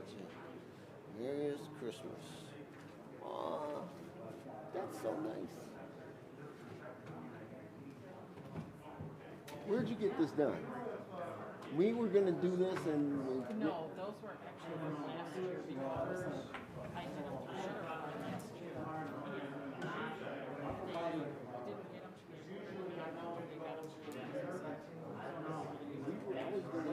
that's it. Merry Christmas. Aw, that's so nice. Where'd you get this done? We were going to do this and... No, those were actually from last year because I had them to certify last year. And they didn't get them to me. They got them to me.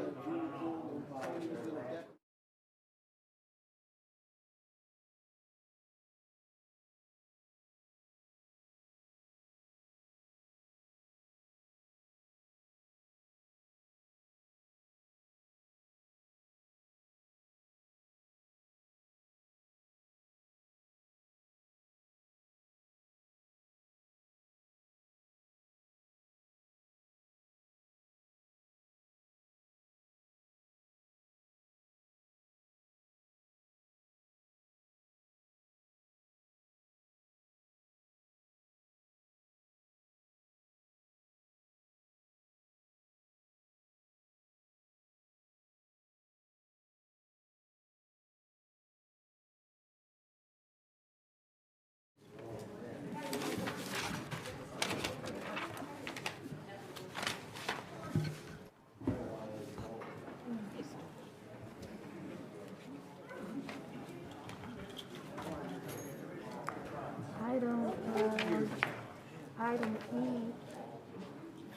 Item E,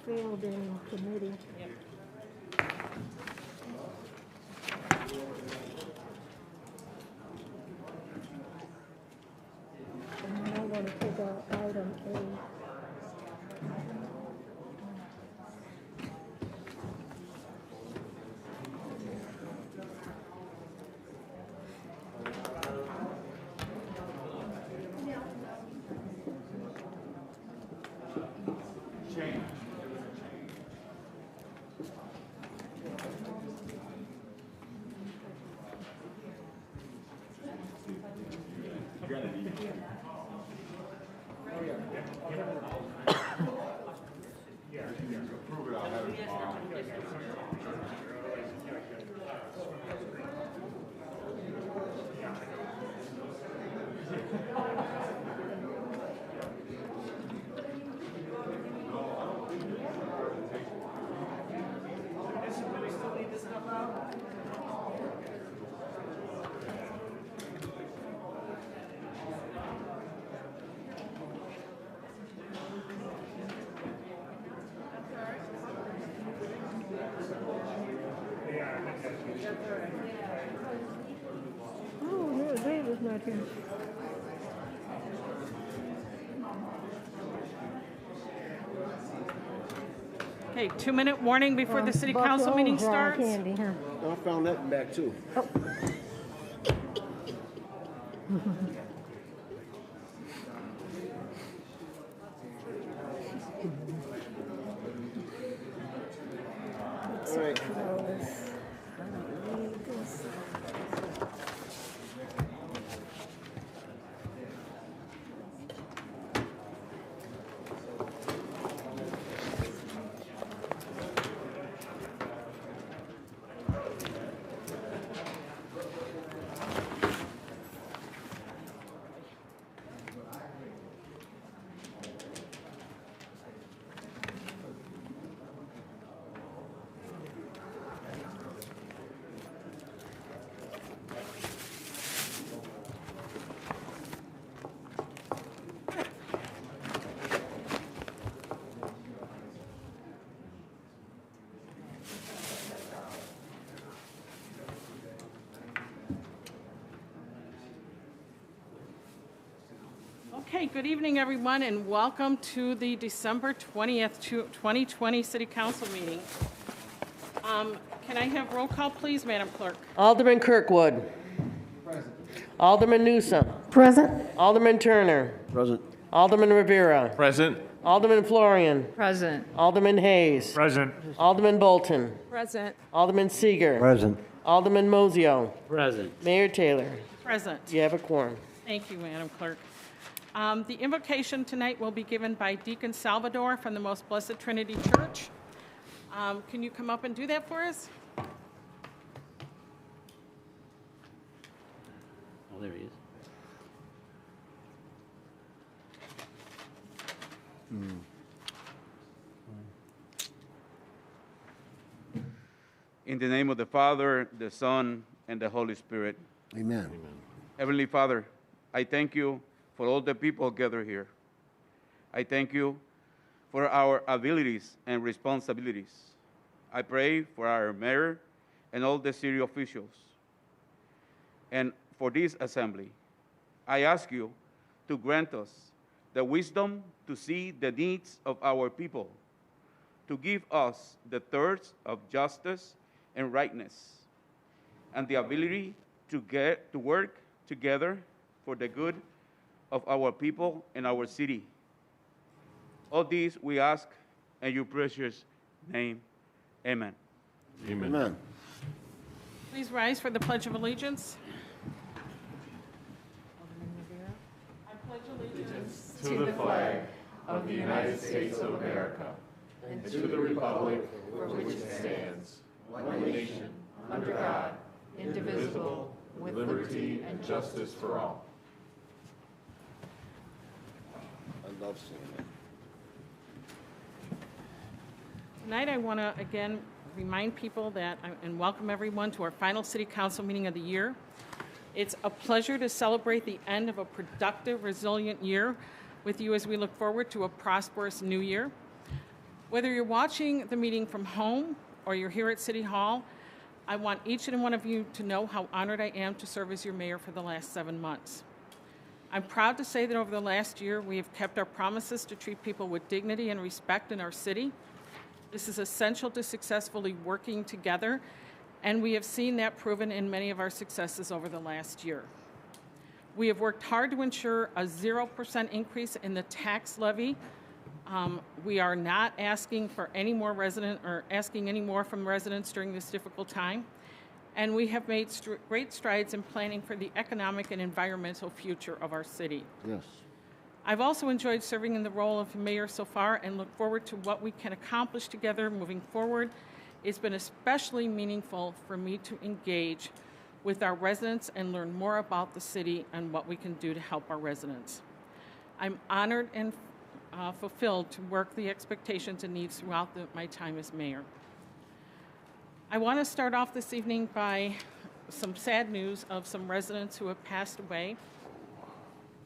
failed in committee. And then I want to take out item A. Oh, no, David's not here. Okay, 2-minute warning before the city council meeting starts. Candy, huh? I found that back too. Oh. All right. Okay, good evening, everyone, and welcome to the December 20th, 2020 City Council meeting. Can I have roll call, please, Madam Clerk? Alderman Kirkwood. Present. Alderman Newsom. Present. Alderman Turner. Present. Alderman Rivera. Present. Alderman Florian. Present. Alderman Hayes. Present. Alderman Bolton. Present. Alderman Seeger. Present. Alderman Mozio. Present. Mayor Taylor. Present. You have a quorum. Thank you, Madam Clerk. The invocation tonight will be given by Deacon Salvador from the Most Blessed Trinity Church. Can you come up and do that for us? there he is. In the name of the Father, the Son, and the Holy Spirit. Amen. Heavenly Father, I thank you for all the people gathered here. I thank you for our abilities and responsibilities. I pray for our mayor and all the city officials. And for this assembly, I ask you to grant us the wisdom to see the needs of our people, to give us the thirst of justice and rightness, and the ability to work together for the good of our people and our city. All these we ask in your precious name. Amen. Amen. Please rise for the Pledge of Allegiance. I pledge allegiance to the flag of the United States of America and to the republic for which it stands, one nation, under God, indivisible, with liberty and justice for all. I love seeing it. Tonight, I want to again remind people that and welcome everyone to our final City Council meeting of the year. It's a pleasure to celebrate the end of a productive, resilient year with you as we look forward to a prosperous new year. Whether you're watching the meeting from home or you're here at City Hall, I want each and one of you to know how honored I am to serve as your mayor for the last 7 months. I'm proud to say that over the last year, we have kept our promises to treat people with dignity and respect in our city. This is essential to successfully working together, and we have seen that proven in many of our successes over the last year. We have worked hard to ensure a 0% increase in the tax levy. We are not asking for any more asking any more from residents during this difficult time, and we have made great strides in planning for the economic and environmental future of our city. Yes. I've also enjoyed serving in the role of mayor so far and look forward to what we can accomplish together moving forward. It's been especially meaningful for me to engage with our residents and learn more about the city and what we can do to help our residents. I'm honored and fulfilled to work the expectations and needs throughout my time as mayor. I want to start off this evening by some sad news of some residents who have passed away.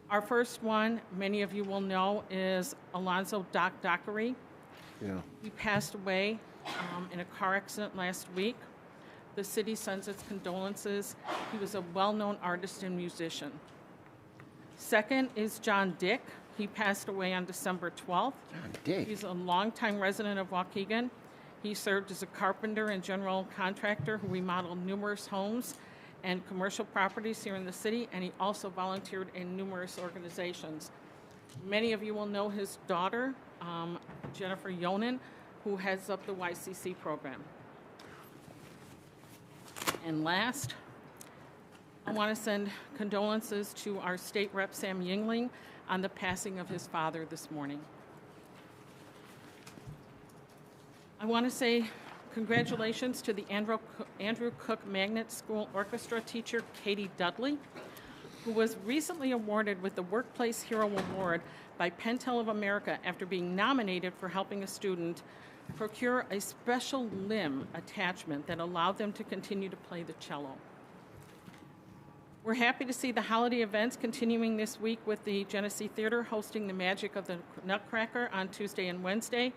Our first one, many of you will know, is Alonzo Doc Dockery. Yeah. He passed away in a car accident last week. The city sends its condolences. He was a well-known artist and musician. Second is John Dick. He passed away on December 12th. John Dick. He's a longtime resident of Waukegan. He served as a carpenter and general contractor who remodeled numerous homes and commercial properties here in the city, and he also volunteered in numerous organizations. Many of you will know his daughter, Jennifer Yonan, who heads up the YCC program. And last, I want to send condolences to our state rep, Sam Yingling, on the passing of his father this morning. I want to say congratulations to the Andrew Cook Magnet School Orchestra teacher, Katie Dudley, who was recently awarded with the Workplace Hero Award by Pentel of America after being nominated for helping a student procure a special limb attachment that allowed them to continue to play the cello. We're happy to see the holiday events continuing this week with the Genesee Theater hosting the Magic of the Nutcracker on Tuesday and Wednesday,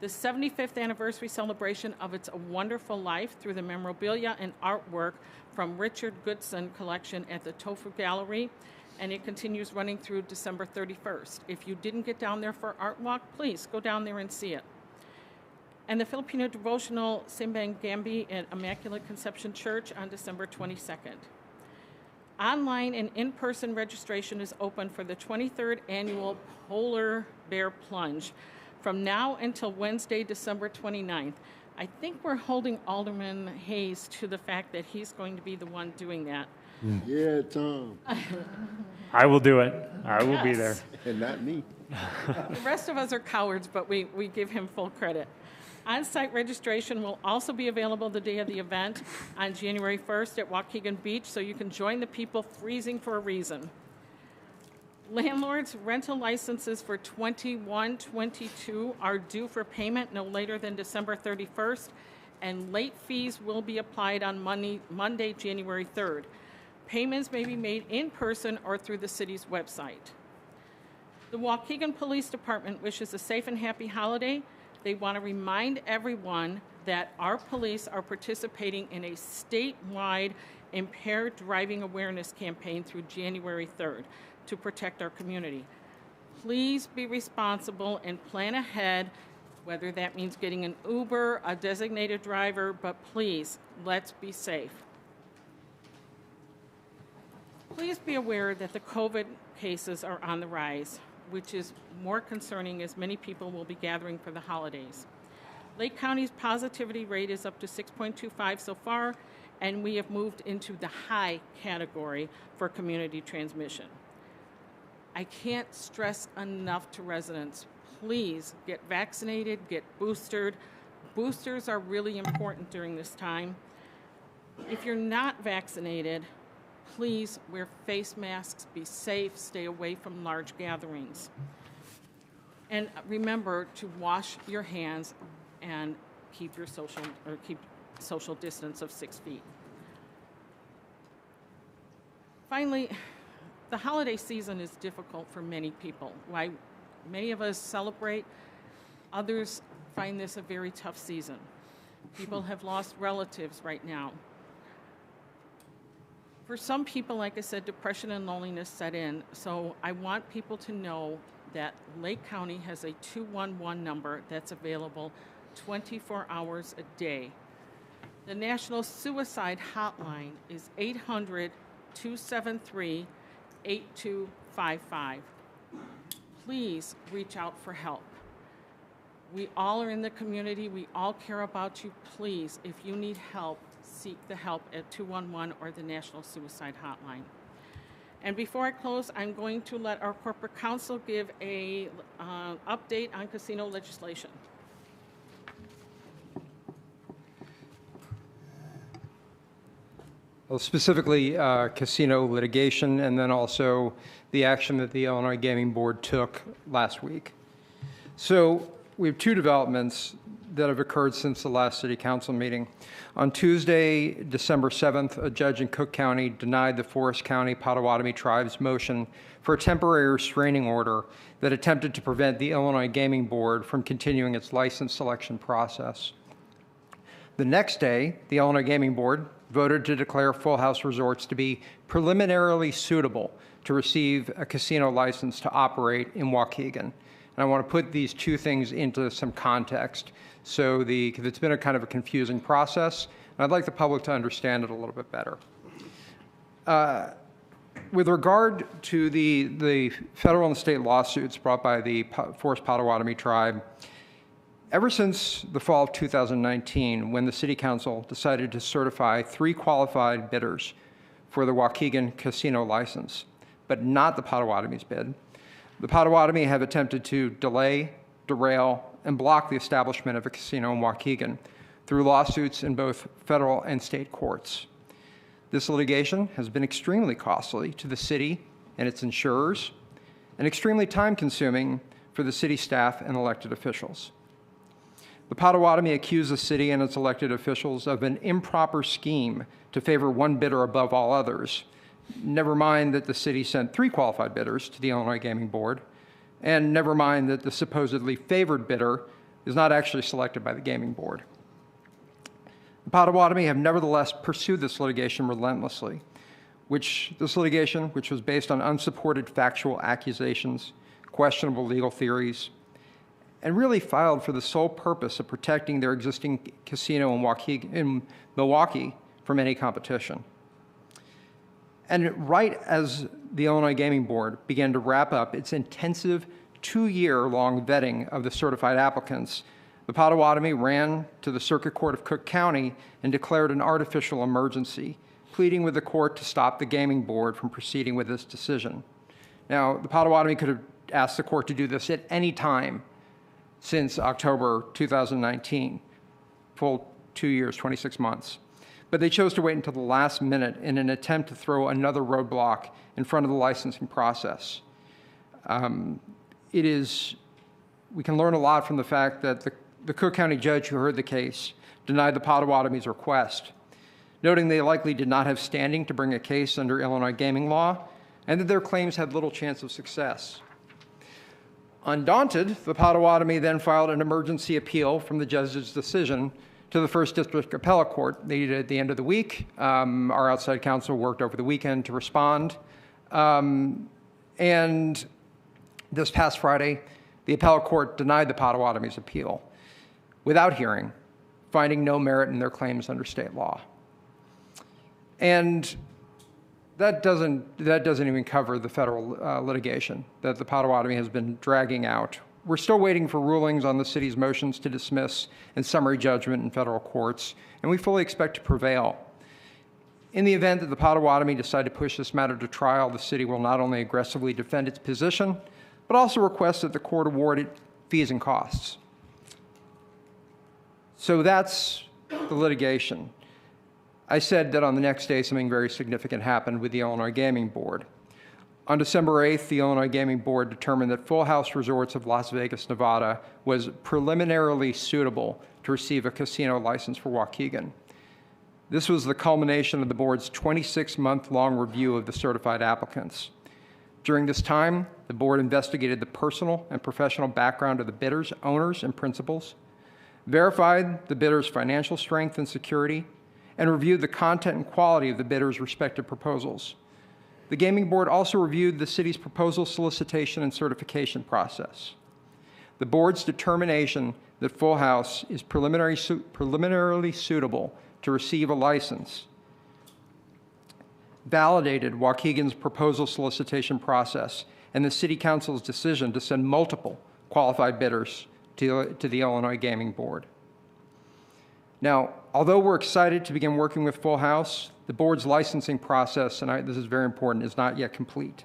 the 75th anniversary celebration of It's a Wonderful Life through the memorabilia and artwork from Richard Goodson collection at the Tofu Gallery, and it continues running through December 31st. If you didn't get down there for Art Walk, please go down there and see it. And the Filipino devotional Simbang Gambi at Immaculate Conception Church on December 22nd. Online and in-person registration is open for the 23rd annual Polar Bear Plunge from now until Wednesday, December 29th. I think we're holding Alderman Hayes to the fact that he's going to be the one doing that. Yeah, Tom. I will do it. I will be there. And not me. The rest of us are cowards, but we give him full credit. On-site registration will also be available the day of the event on January 1st at Waukegan Beach, so you can join the people freezing for a reason. Landlords' rental licenses for 21-22 are due for payment no later than December 31st, and late fees will be applied on Monday, January 3rd. Payments may be made in person or through the city's website. The Waukegan Police Department wishes a safe and happy holiday. They want to remind everyone that our police are participating in a statewide impaired driving awareness campaign through January 3rd to protect our community. Please be responsible and plan ahead, whether that means getting an Uber, a designated driver, but please, let's be safe. Please be aware that the COVID cases are on the rise, which is more concerning as many people will be gathering for the holidays. Lake County's positivity rate is up to 6.25 so far, and we have moved into the high category for community transmission. I can't stress enough to residents, please get vaccinated, get boosted. Boosters are really important during this time. If you're not vaccinated, please wear face masks, be safe, stay away from large gatherings. And remember to wash your hands and keep social distance of 6 feet. Finally, the holiday season is difficult for many people. Why many of us celebrate, others find this a very tough season. People have lost relatives right now. For some people, like I said, depression and loneliness set in, so I want people to know that Lake County has a 211 number that's available 24 hours a day. The National Suicide Hotline is 800-273-8255. Please reach out for help. We all are in the community. We all care about you. Please, if you need help, seek the help at 211 or the National Suicide Hotline. And before I close, I'm going to let our corporate counsel give a update on casino legislation. Well, specifically casino litigation, and then also the action that the Illinois Gaming Board took last week. So we have two developments that have occurred since the last City Council meeting. On Tuesday, December 7th, a judge in Cook County denied the Forest County Potawatomi Tribe's motion for a temporary restraining order that attempted to prevent the Illinois Gaming Board from continuing its license selection process. The next day, the Illinois Gaming Board voted to declare Full House Resorts to be preliminarily suitable to receive a casino license to operate in Waukegan. And I want to put these two things into some context. So because it's been a kind of a confusing process, and I'd like the public to understand it a little bit better. With regard to the federal and state lawsuits brought by the Forest Potawatomi Tribe, ever since the fall of 2019, when the City Council decided to certify 3 qualified bidders for the Waukegan casino license, but not the Potawatomi's bid, the Potawatomi have attempted to delay, derail, and block the establishment of a casino in Waukegan through lawsuits in both federal and state courts. This litigation has been extremely costly to the city and its insurers, and extremely time-consuming for the city staff and elected officials. The Potawatomi accuse the city and its elected officials of an improper scheme to favor one bidder above all others. Never mind that the city sent 3 qualified bidders to the Illinois Gaming Board, and never mind that the supposedly favored bidder is not actually selected by the Gaming Board. The Potawatomi have nevertheless pursued this litigation relentlessly, which was based on unsupported factual accusations, questionable legal theories, and really filed for the sole purpose of protecting their existing casino in Milwaukee from any competition. And right as the Illinois Gaming Board began to wrap up its intensive 2-year-long vetting of the certified applicants, the Potawatomi ran to the Circuit Court of Cook County and declared an artificial emergency, pleading with the court to stop the Gaming Board from proceeding with this decision. Now, the Potawatomi could have asked the court to do this at any time, since October 2019, full 2 years, 26 months. But they chose to wait until the last minute in an attempt to throw another roadblock in front of the licensing process. We can learn a lot from the fact that the Cook County judge who heard the case denied the Potawatomi's request, noting they likely did not have standing to bring a case under Illinois gaming law, and that their claims had little chance of success. Undaunted, the Potawatomi then filed an emergency appeal from the judge's decision to the First District Appellate Court. They did it at the end of the week. Our outside counsel worked over the weekend to respond. And this past Friday, the appellate court denied the Potawatomi's appeal without hearing, finding no merit in their claims under state law. And that doesn't even cover the federal litigation that the Potawatomi has been dragging out. We're still waiting for rulings on the city's motions to dismiss and summary judgment in federal courts, and we fully expect to prevail. In the event that the Potawatomi decide to push this matter to trial, the city will not only aggressively defend its position, but also request that the court award it fees and costs. So that's the litigation. I said that on the next day, something very significant happened with the Illinois Gaming Board. On December 8th, the Illinois Gaming Board determined that Full House Resorts of Las Vegas, Nevada was preliminarily suitable to receive a casino license for Waukegan. This was the culmination of the board's 26-month-long review of the certified applicants. During this time, the board investigated the personal and professional background of the bidders, owners, and principals, verified the bidders' financial strength and security, and reviewed the content and quality of the bidders' respective proposals. The Gaming Board also reviewed the city's proposal solicitation and certification process. The board's determination that Full House is preliminarily suitable to receive a license validated Waukegan's proposal solicitation process and the City Council's decision to send multiple qualified bidders to the Illinois Gaming Board. Now, although we're excited to begin working with Full House, the board's licensing process, and this is very important, is not yet complete.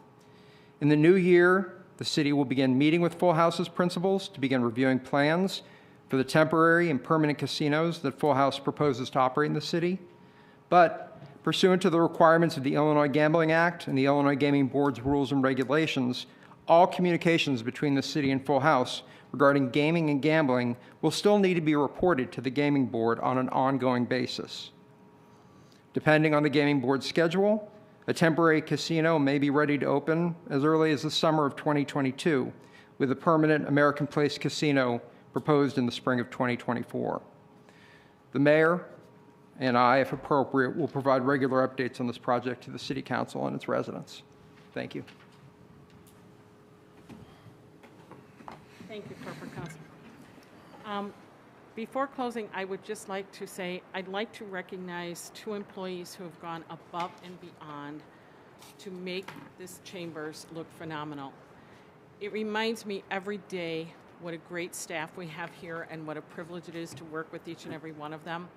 In the new year, the city will begin meeting with Full House's principals to begin reviewing plans for the temporary and permanent casinos that Full House proposes to operate in the city. But pursuant to the requirements of the Illinois Gambling Act and the Illinois Gaming Board's rules and regulations, all communications between the city and Full House regarding gaming and gambling will still need to be reported to the Gaming Board on an ongoing basis. Depending on the Gaming Board's schedule, a temporary casino may be ready to open as early as the summer of 2022, with a permanent American Place casino proposed in the spring of 2024. The mayor and I, if appropriate, will provide regular updates on this project to the City Council and its residents. Thank you. Thank you, Corporate Counsel. Before closing, I would just like to say I'd like to recognize two employees who have gone above and beyond to make this chambers look phenomenal. It reminds me every day what a great staff we have here and what a privilege it is to work with each and every one of them.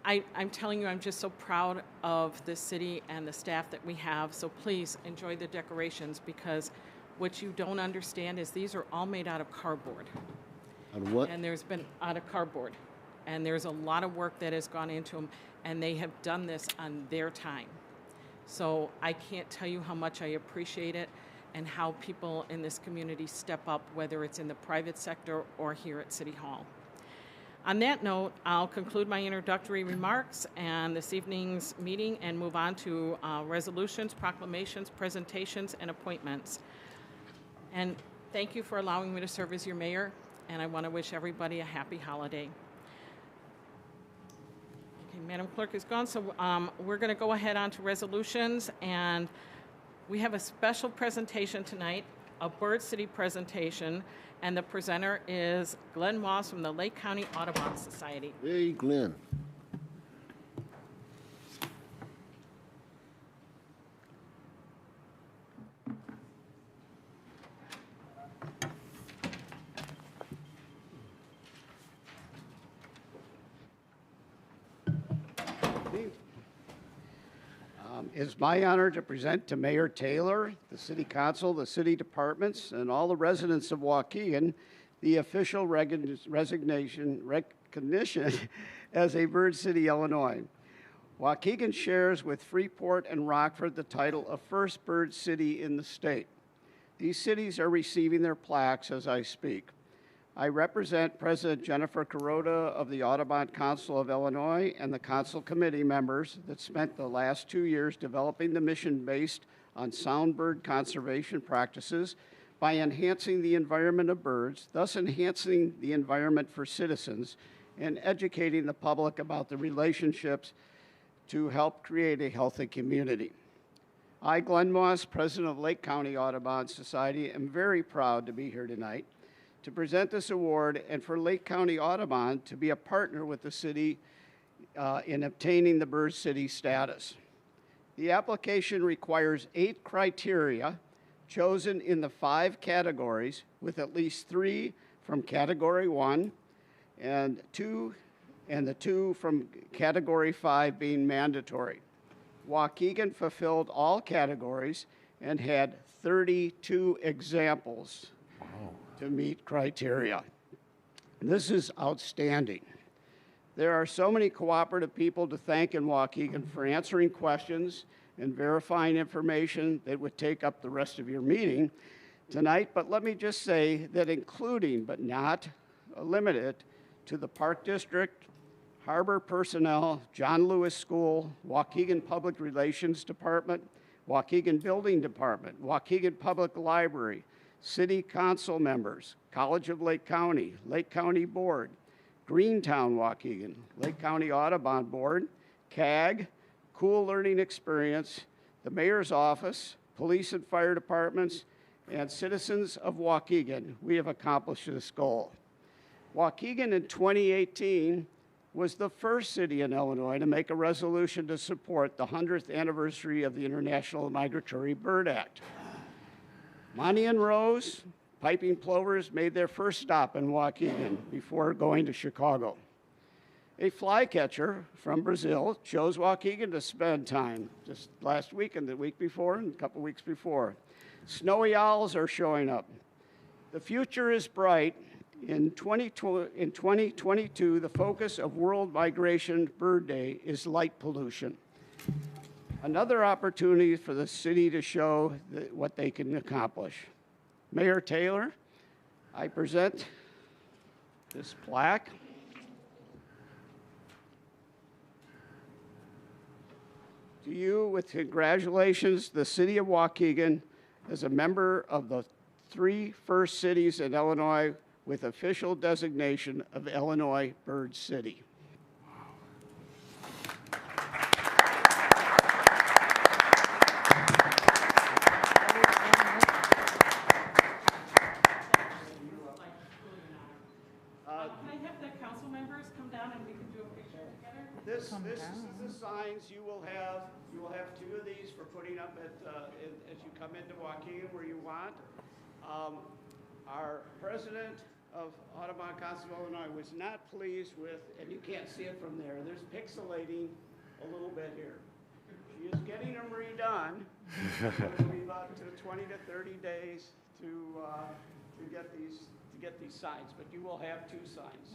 I'm telling you, I'm just so proud of this city and the staff that we have, so please enjoy the decorations, because what you don't understand is these are all made out of cardboard. Out of what? And there's been out of cardboard. And there's a lot of work that has gone into them, and they have done this on their time. So I can't tell you how much I appreciate it and how people in this community step up, whether it's in the private sector or here at City Hall. On that note, I'll conclude my introductory remarks and this evening's meeting and move on to resolutions, proclamations, presentations, and appointments. And thank you for allowing me to serve as your mayor, and I want to wish everybody a happy holiday. Okay, Madam Clerk is gone, so we're going to go ahead on to resolutions, and we have a special presentation tonight, a Bird City presentation, and the presenter is Glenn Moss from the Lake County Audubon Society. Hey, Glenn. It's my honor to present to Mayor Taylor, the City Council, the city departments, and all the residents of Waukegan the official recognition as a bird city, Illinois. Waukegan shares with Freeport and Rockford the title of first bird city in the state. These cities are receiving their plaques as I speak. I represent President Jennifer Kuroda of the Audubon Council of Illinois and the Council Committee members that spent the last 2 years developing the mission based on sound bird conservation practices by enhancing the environment of birds, thus enhancing the environment for citizens and educating the public about the relationships to help create a healthy community. I, Glenn Moss, President of Lake County Audubon Society, am very proud to be here tonight to present this award and for Lake County Audubon to be a partner with the city in obtaining the Bird City status. The application requires 8 criteria chosen in the 5 categories, with at least 3 from Category 1 and the 2 from Category 5 being mandatory. Waukegan fulfilled all categories and had 32 examples to meet criteria. This is outstanding. There are so many cooperative people to thank in Waukegan for answering questions and verifying information that would take up the rest of your meeting tonight, but let me just say that including but not limited to the Park District, Harbor Personnel, John Lewis School, Waukegan Public Relations Department, Waukegan Building Department, Waukegan Public Library, City Council members, College of Lake County Board, Greentown Waukegan, Lake County Audubon Board, CAG, Cool Learning Experience, the Mayor's Office, Police and Fire Departments, and citizens of Waukegan, we have accomplished this goal. Waukegan in 2018 was the first city in Illinois to make a resolution to support the 100th anniversary of the International Migratory Bird Act. Monty and Rose, piping plovers, made their first stop in Waukegan before going to Chicago. A flycatcher from Brazil chose Waukegan to spend time just last week and the week before and a couple weeks before. Snowy owls are showing up. The future is bright. In 2022, the focus of World Migration Bird Day is light pollution. Another opportunity for the city to show what they can accomplish. Mayor Taylor, I present this plaque. To you with congratulations, the city of Waukegan is a member of the 3 first cities in Illinois with official designation of Illinois Bird City. Can I have the council members come down and we can do a picture together? This is the signs you will have. You will have 2 of these for putting up as you come into Waukegan where you want. Our president of Audubon Council of Illinois was not pleased with, and you can't see it from there, there's pixelating a little bit here. She is getting them redone. It'll be about 20 to 30 days to get these signs, but you will have 2 signs.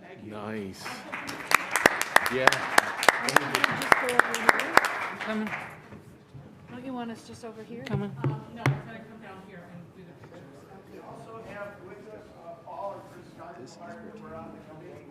Thank you. Nice. Yeah. Coming. Don't you want us just over here? No, it's gonna come down here and do the pictures. We also have with us Paul and Chris Gardner, who were on the committee.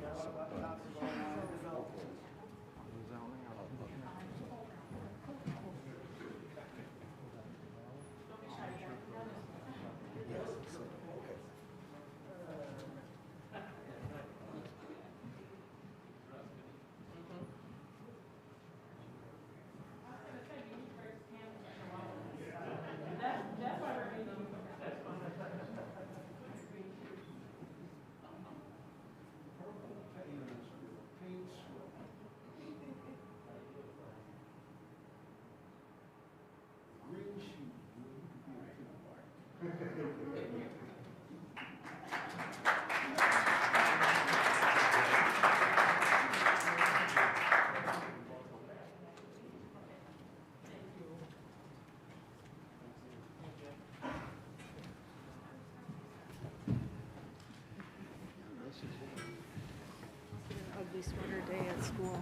ugly sweater day at school.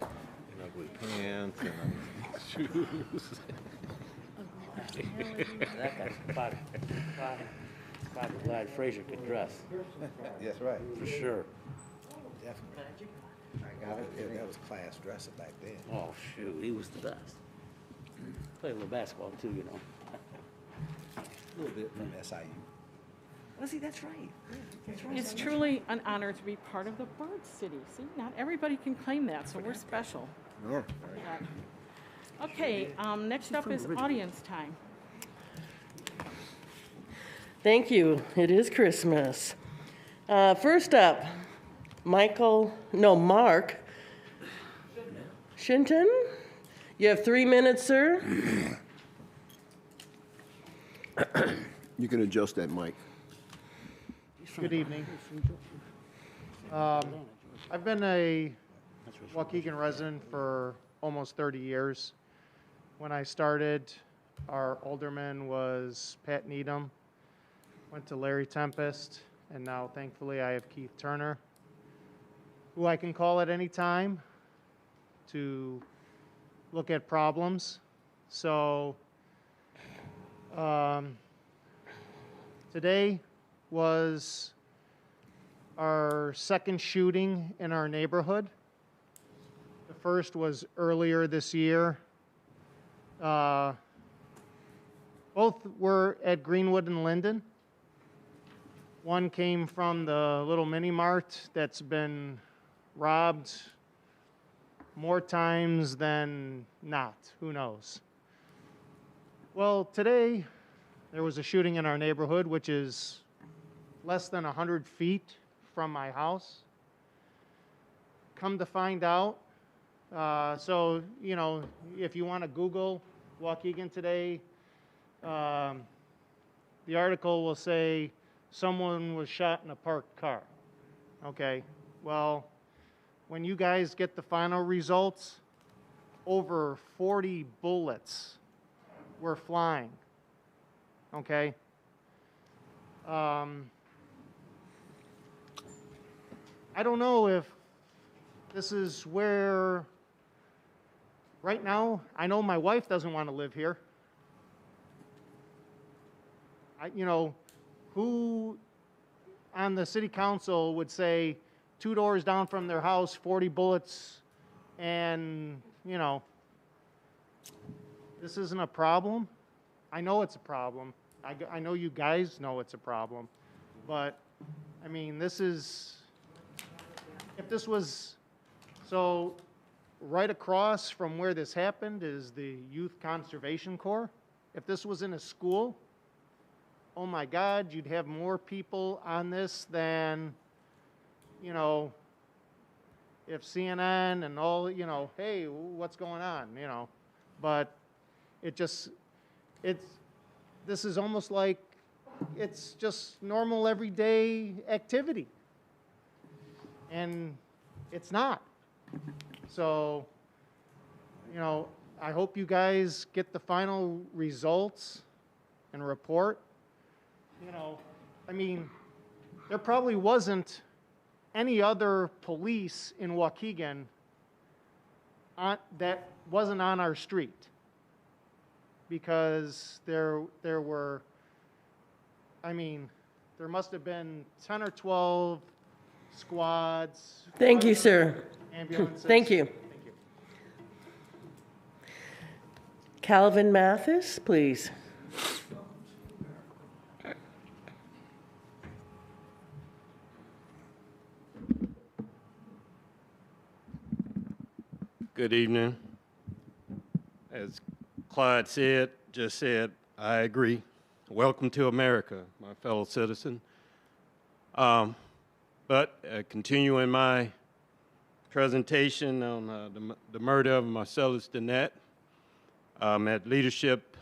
And ugly pants and ugly shoes. That guy's glad Fraser could dress, That's right. for sure. Definitely. I got it. That was class dressing back then. Oh, shoot, he was the best. Played a little basketball too, you know. A little bit from SIU. Well, see, that's right. That's right. It's truly an honor to be part of the Bird City. See, not everybody can claim that, so we're special. Yeah. Okay, next up is audience time. Thank you. It is Christmas. First up, Mark Shinton. You have 3 minutes, sir. You can adjust that mic. Good evening. I've been a Waukegan resident for almost 30 years. When I started, our alderman was Pat Needham, went to Larry Tempest, and now thankfully I have Keith Turner, who I can call at any time to look at problems. So today was our second shooting in our neighborhood. The first was earlier this year. Both were at Greenwood and Linden. One came from the little mini mart that's been robbed more times than not. Who knows? Well, today there was a shooting in our neighborhood, which is less than 100 feet from my house. Come to find out, so, you know, if you want to Google Waukegan today, the article will say someone was shot in a parked car. Okay, well, when you guys get the final results, over 40 bullets were flying. Okay? I don't know if this is where, right now, I know my wife doesn't want to live here. You know, who on the city council would say 2 doors down from their house, 40 bullets, and, you know, this isn't a problem? I know it's a problem. I know you guys know it's a problem. But, I mean, this is, if this was, so right across from where this happened is the Youth Conservation Corps. If this was in a school, oh my God, you'd have more people on this than, you know, if CNN and all, you know, hey, what's going on, you know. But it just, this is almost like it's just normal everyday activity. And it's not. So, you know, I hope you guys get the final results and report. You know, I mean, there probably wasn't any other police in Waukegan that wasn't on our street, because there were, I mean, there must have been 10 or 12 squads. Thank you, sir. Ambulances. Thank you. Thank you. Calvin Mathis, please. Good evening. As Clyde just said, I agree. Welcome to America, my fellow citizen. But continuing my presentation on the murder of Marcellus Dennett, at leadership,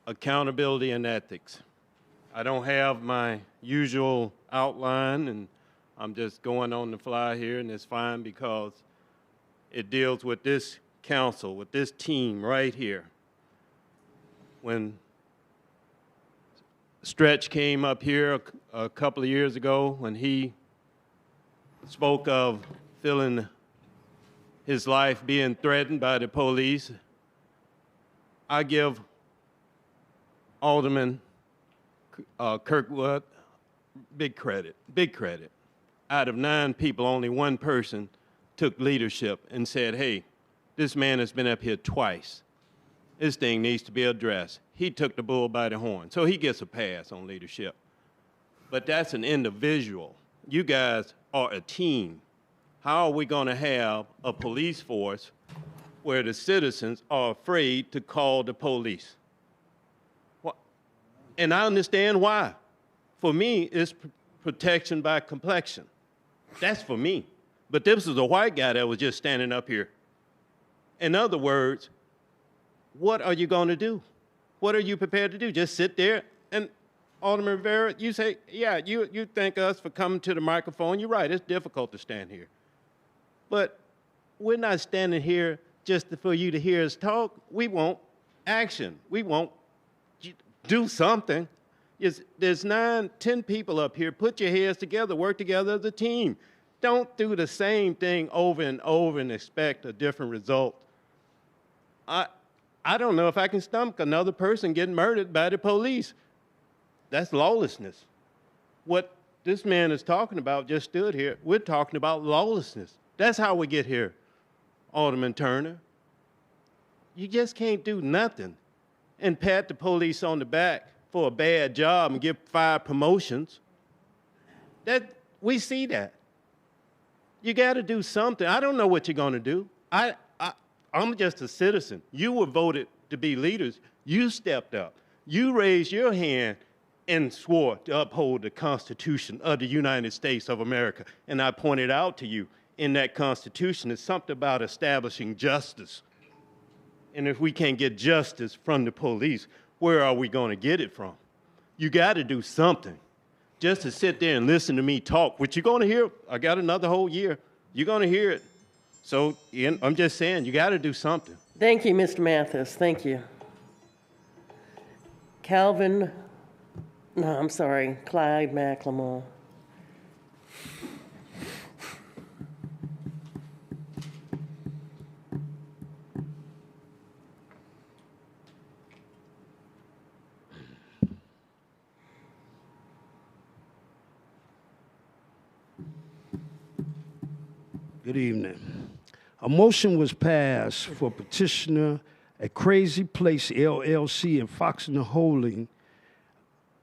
accountability, and ethics. I don't have my usual outline, and I'm just going on the fly here, and it's fine because it deals with this council, with this team right here. When Stretch came up here a couple of years ago, when he spoke of feeling his life being threatened by the police. I give Alderman Kirkwood big credit, big credit. Out of 9 people, only 1 person took leadership and said, hey, this man has been up here twice. This thing needs to be addressed. He took the bull by the horn, so he gets a pass on leadership. But that's an individual. You guys are a team. How are we going to have a police force where the citizens are afraid to call the police? And I understand why. For me, it's protection by complexion. That's for me. But this is a white guy that was just standing up here. In other words, what are you going to do? What are you prepared to do? Just sit there? And Alderman Rivera, you say, yeah, you thank us for coming to the microphone. You're right, it's difficult to stand here. But we're not standing here just for you to hear us talk. We want action. We want you to do something. There's 9, 10 people up here. Put your heads together, work together as a team. Don't do the same thing over and over and expect a different result. I don't know if I can stomach another person getting murdered by the police. That's lawlessness. What this man is talking about just stood here. We're talking about lawlessness. That's how we get here, Alderman Turner. You just can't do nothing and pat the police on the back for a bad job and give 5 promotions. We see that. You got to do something. I don't know what you're going to do. I'm just a citizen. You were voted to be leaders. You stepped up. You raised your hand and swore to uphold the Constitution of the United States of America. And I pointed out to you, in that Constitution is something about establishing justice. And if we can't get justice from the police, where are we going to get it from? You got to do something. Just to sit there and listen to me talk, which you're going to hear, I got another whole year. You're going to hear it. So I'm just saying, you got to do something. Thank you, Mr. Mathis. Thank you. Clyde McLemore. Good evening. A motion was passed for petitioner at Crazy Place LLC and Fox and the Holding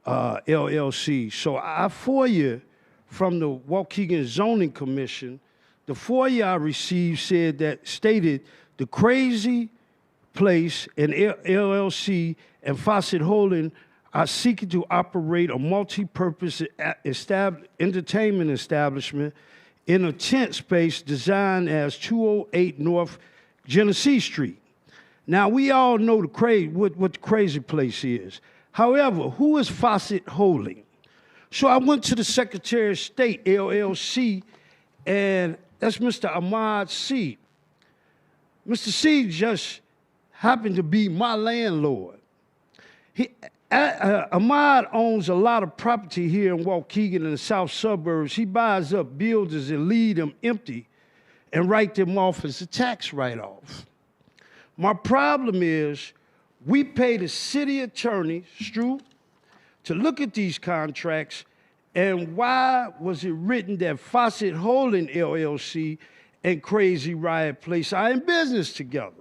LLC. So I FOIA from the Waukegan Zoning Commission, the FOIA I received stated the Crazy Place and LLC and Fawcett Holding are seeking to operate a multi-purpose entertainment establishment in a tent space designed as 208 North Genesee Street. Now, we all know what the Crazy Place is. However, who is Fawcett Holding? So I went to the Secretary of State, LLC, and that's Mr. Ahmad C. Mr. C just happened to be my landlord. Ahmad owns a lot of property here in Waukegan in the south suburbs. He buys up buildings and leave them empty and write them off as a tax write-off. My problem is we pay the city attorney, Stroop, to look at these contracts, and why was it written that Fawcett Holding LLC and Crazy Riot Place are in business together?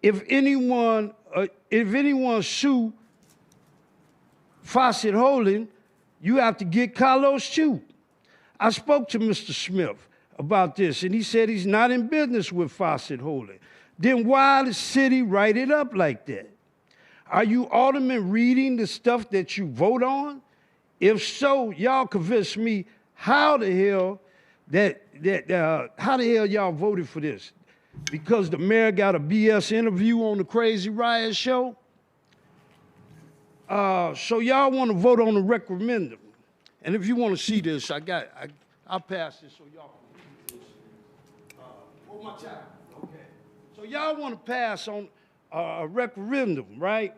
If anyone sue Fawcett Holding, you have to get Carlos too. I spoke to Mr. Smith about this, and he said he's not in business with Fawcett Holding. Then why the city write it up like that? Are you aldermen reading the stuff that you vote on? If so, y'all convince me how the hell y'all voted for this? Because the mayor got a BS interview on the Crazy Riot show? So y'all want to vote on the referendum. And if you want to see this, I'll pass this so y'all can read this. Hold my time. Okay. So y'all want to pass on a referendum, right,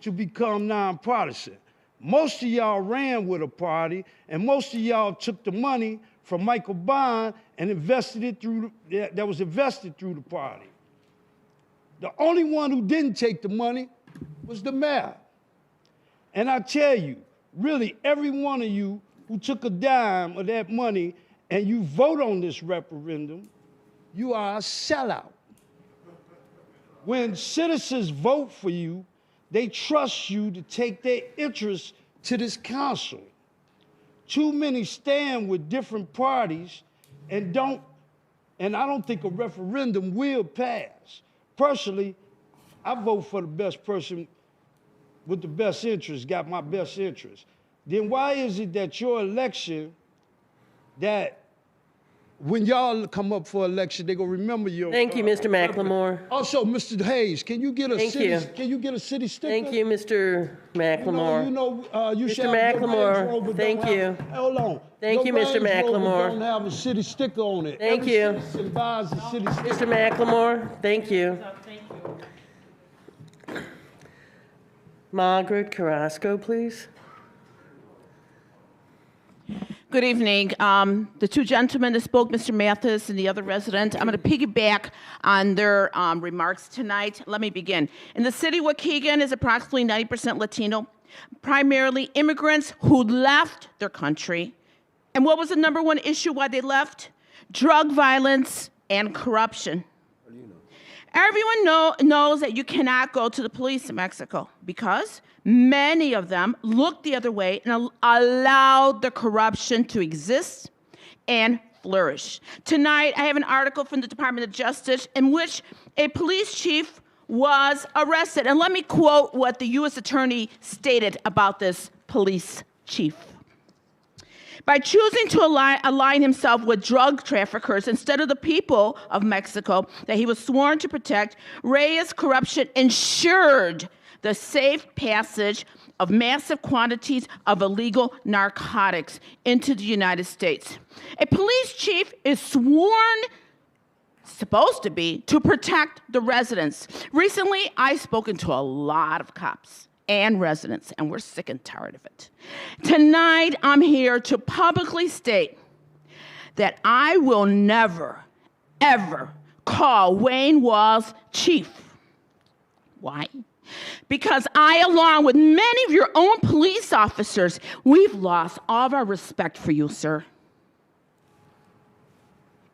to become nonpartisan. Most of y'all ran with a party, and most of y'all took the money from Michael Bond and invested it through that was invested through the party. The only one who didn't take the money was the mayor. And I tell you, really, every one of you who took a dime of that money and you vote on this referendum, you are a sellout. When citizens vote for you, they trust you to take their interests to this council. Too many stand with different parties and I don't think a referendum will pass. Personally, I vote for the best person with the best interest, got my best interest. Then why is it that your election, that when y'all come up for election, they gonna remember your. Thank you, Mr. McLemore. Also, Mr. Hayes, can you get a Thank city? you. Can you get a city sticker? Thank you, Mr. McLemore. You Mr. should have your Range McLemore, Rover thank don't you. have- Hold on. Thank you, Your Mr. Range Rover McLemore. Don't have a city sticker on it. Thank Every you. citizen buys a city sticker. Mr. McLemore, thank you. Margaret Carrasco, please. Good evening. The two gentlemen that spoke, Mr. Mathis and the other resident, I'm going to piggyback on their remarks tonight. Let me begin. In the city, Waukegan is approximately 90% Latino, primarily immigrants who left their country. And what was the number one issue why they left? Drug violence and corruption. Everyone knows that you cannot go to the police in Mexico because many of them looked the other way and allowed the corruption to exist and flourish. Tonight, I have an article from the Department of Justice in which a police chief was arrested. And let me quote what the U.S. Attorney stated about this police chief. By choosing to align himself with drug traffickers instead of the people of Mexico that he was sworn to protect, Reyes' corruption ensured the safe passage of massive quantities of illegal narcotics into the United States. A police chief is supposed to be, to protect the residents. Recently, I've spoken to a lot of cops and residents, and we're sick and tired of it. Tonight, I'm here to publicly state that I will never, ever call Wayne Walls chief. Why? Because I, along with many of your own police officers, we've lost all of our respect for you, sir.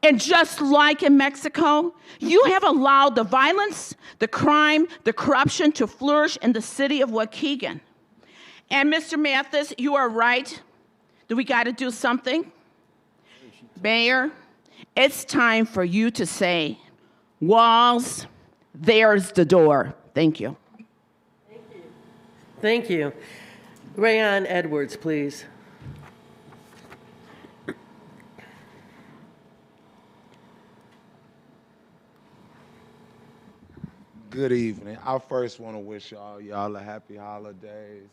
And just like in Mexico, you have allowed the violence, the crime, the corruption to flourish in the city of Waukegan. And Mr. Mathis, you are right that we got to do something. Mayor, it's time for you to say, Walls, there's the door. Thank you. Thank you. Rayon Edwards, please. Good evening. I first want to wish y'all a happy holidays.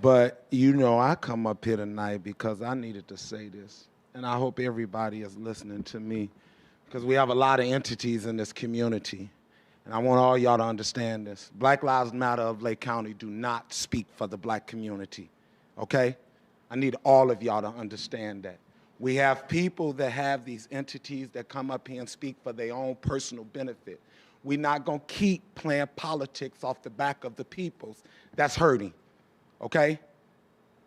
But you know, I come up here tonight because I needed to say this, and I hope everybody is listening to me, because we have a lot of entities in this community, and I want all y'all to understand this. Black Lives Matter of Lake County do not speak for the black community, okay? I need all of y'all to understand that. We have people that have these entities that come up here and speak for their own personal benefit. We're not going to keep playing politics off the back of the peoples. That's hurting, okay?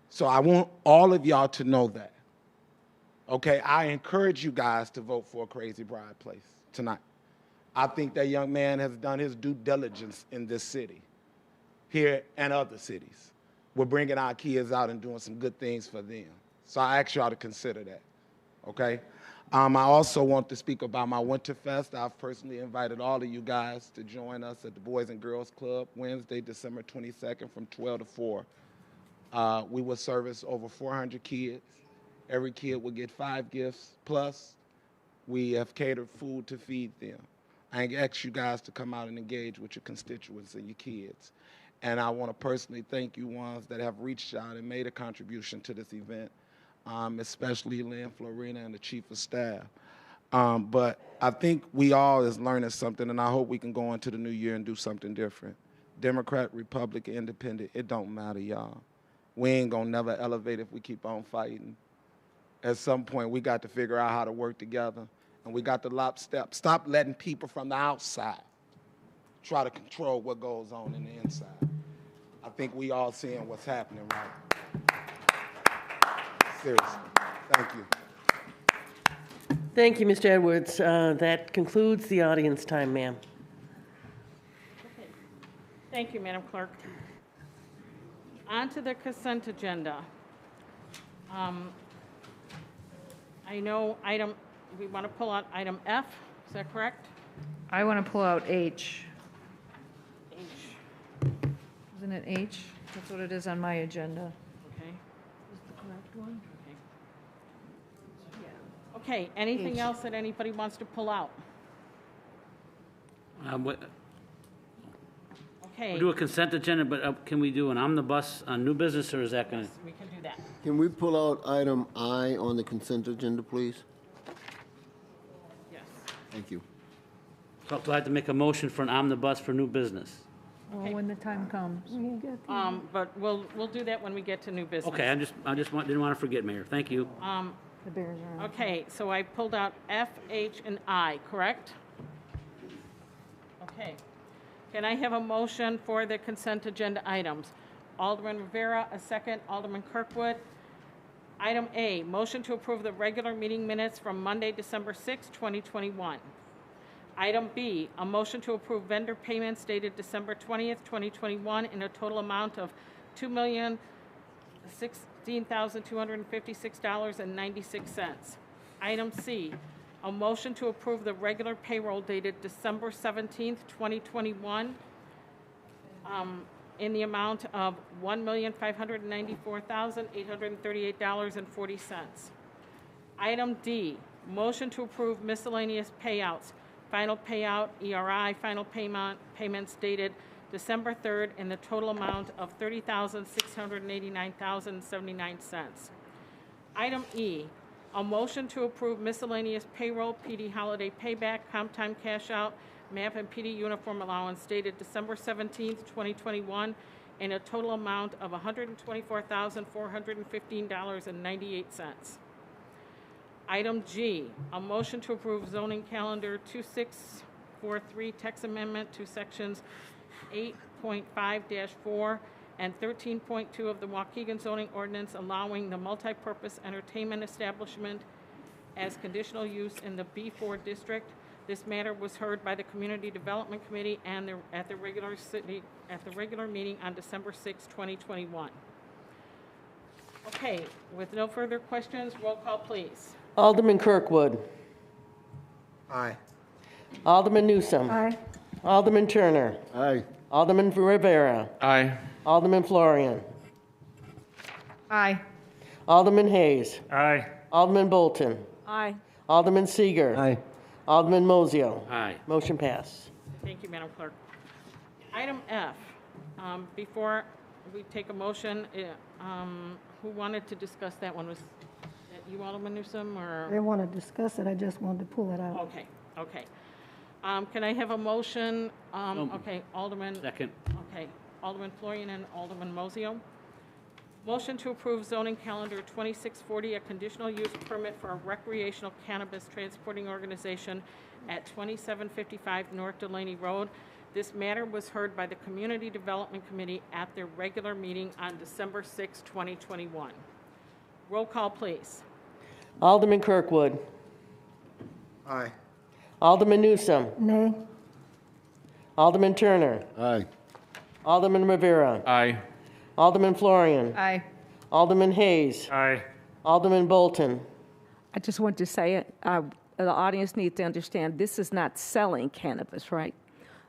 So I want all of y'all to know that, okay? I encourage you guys to vote for a Crazy Bride Place tonight. I think that young man has done his due diligence in this city, here and other cities. We're bringing our kids out and doing some good things for them. So I ask y'all to consider that, okay? I also want to speak about my Winterfest. I've personally invited all of you guys to join us at the Boys and Girls Club Wednesday, December 22nd from 12 to 4. We will service over 400 kids. Every kid will get 5 gifts, plus we have catered food to feed them. I ask you guys to come out and engage with your constituents and your kids. And I want to personally thank you ones that have reached out and made a contribution to this event. Especially Lynn Florina and the Chief of Staff. But I think we all is learning something, and I hope we can go into the new year and do something different. Democrat, Republican, Independent, it don't matter, y'all. We ain't gonna never elevate if we keep on fighting. At some point, we got to figure out how to work together, and we got to stop letting people from the outside try to control what goes on in the inside. I think we all seeing what's happening, right? Seriously, thank you. Thank you, Mr. Edwards. That concludes the audience time, ma'am. Thank you, Madam Clerk. On to the consent agenda. I know we want to pull out item F, is that correct? I want to pull out H. Isn't it H? That's what it is on my agenda. Okay. Is the correct one? Okay, anything H. else that anybody wants to pull out? Okay. We'll do a consent agenda, but can we do an omnibus on new business, or is that going to? We can do that. Can we pull out item I on the consent agenda, please? Yes. Thank you. So do I have to make a motion for an omnibus for new business? Well, when the time comes. But we'll do that when we get to new business. Okay, didn't want to forget, Mayor. Thank you. The Bears are on. Okay, so I pulled out F, H, and I, correct? Okay. Can I have a motion for the consent agenda items? Alderman Rivera, a second. Alderman Kirkwood. Item A, motion to approve the regular meeting minutes from Monday, December 6, 2021. Item B, a motion to approve vendor payments dated December 20th, 2021 in a total amount of $2,016,256.96. Item C, a motion to approve the regular payroll dated December 17th, 2021 in the amount of $1,594,838.40. Item D, motion to approve miscellaneous payouts. Final payout, ERI, final payments dated December 3rd in the total amount of $30,689.79. Item E, a motion to approve miscellaneous payroll, PD holiday payback, comp time cash out, MAP and PD uniform allowance dated December 17th, 2021 in a total amount of $124,415.98. Item G, a motion to approve zoning calendar 2643 text amendment to sections 8.5-4 and 13.2 of the Waukegan zoning ordinance allowing the multipurpose entertainment establishment as conditional use in the B4 district. This matter was heard by the Community Development Committee and at the regular meeting on December 6, 2021. Okay, with no further questions, roll call, please. Alderman Kirkwood. Aye. Alderman Newsome. Aye. Alderman Turner. Aye. Alderman Rivera. Aye. Alderman Florian. Aye. Alderman Hayes. Aye. Alderman Bolton. Aye. Alderman Seager. Aye. Alderman Mozio. Aye. Motion passed. Thank you, Madam Clerk. Item F, before we take a motion, who wanted to discuss that one? Was that you, Alderman Newsome, or? They want to discuss it, I just wanted to pull it out. Okay. Can I have a motion? Okay, Alderman. Second. Okay, Alderman Florian and Alderman Mozio. Motion to approve zoning calendar 2640, a conditional use permit for a recreational cannabis transporting organization at 2755 North Delaney Road. This matter was heard by the Community Development Committee at their regular meeting on December 6, 2021. Roll call, please. Alderman Kirkwood. Aye. Alderman Newsome. Nay. Alderman Turner. Aye. Alderman Rivera. Aye. Alderman Florian. Aye. Alderman Hayes. Aye. Alderman Bolton. I just want to say it. The audience needs to understand this is not selling cannabis, right?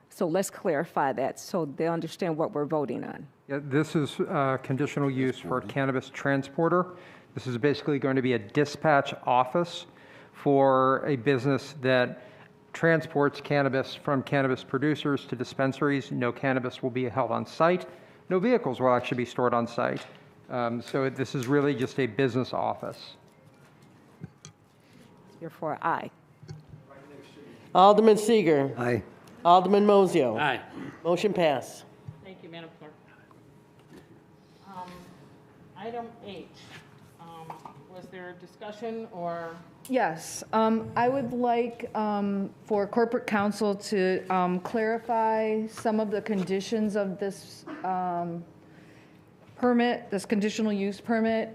So let's clarify that so they understand what we're voting on. Yeah, this is conditional use for a cannabis transporter. This is basically going to be a dispatch office for a business that transports cannabis from cannabis producers to dispensaries. No cannabis will be held on site. No vehicles will actually be stored on site. So this is really just a business office. Therefore, aye. Alderman Seager. Aye. Alderman Mozio. Aye. Motion passed. Thank Madam Clerk. Item H, was there a discussion or? Yes, I would like for corporate counsel to clarify some of the conditions of this permit, this conditional use permit.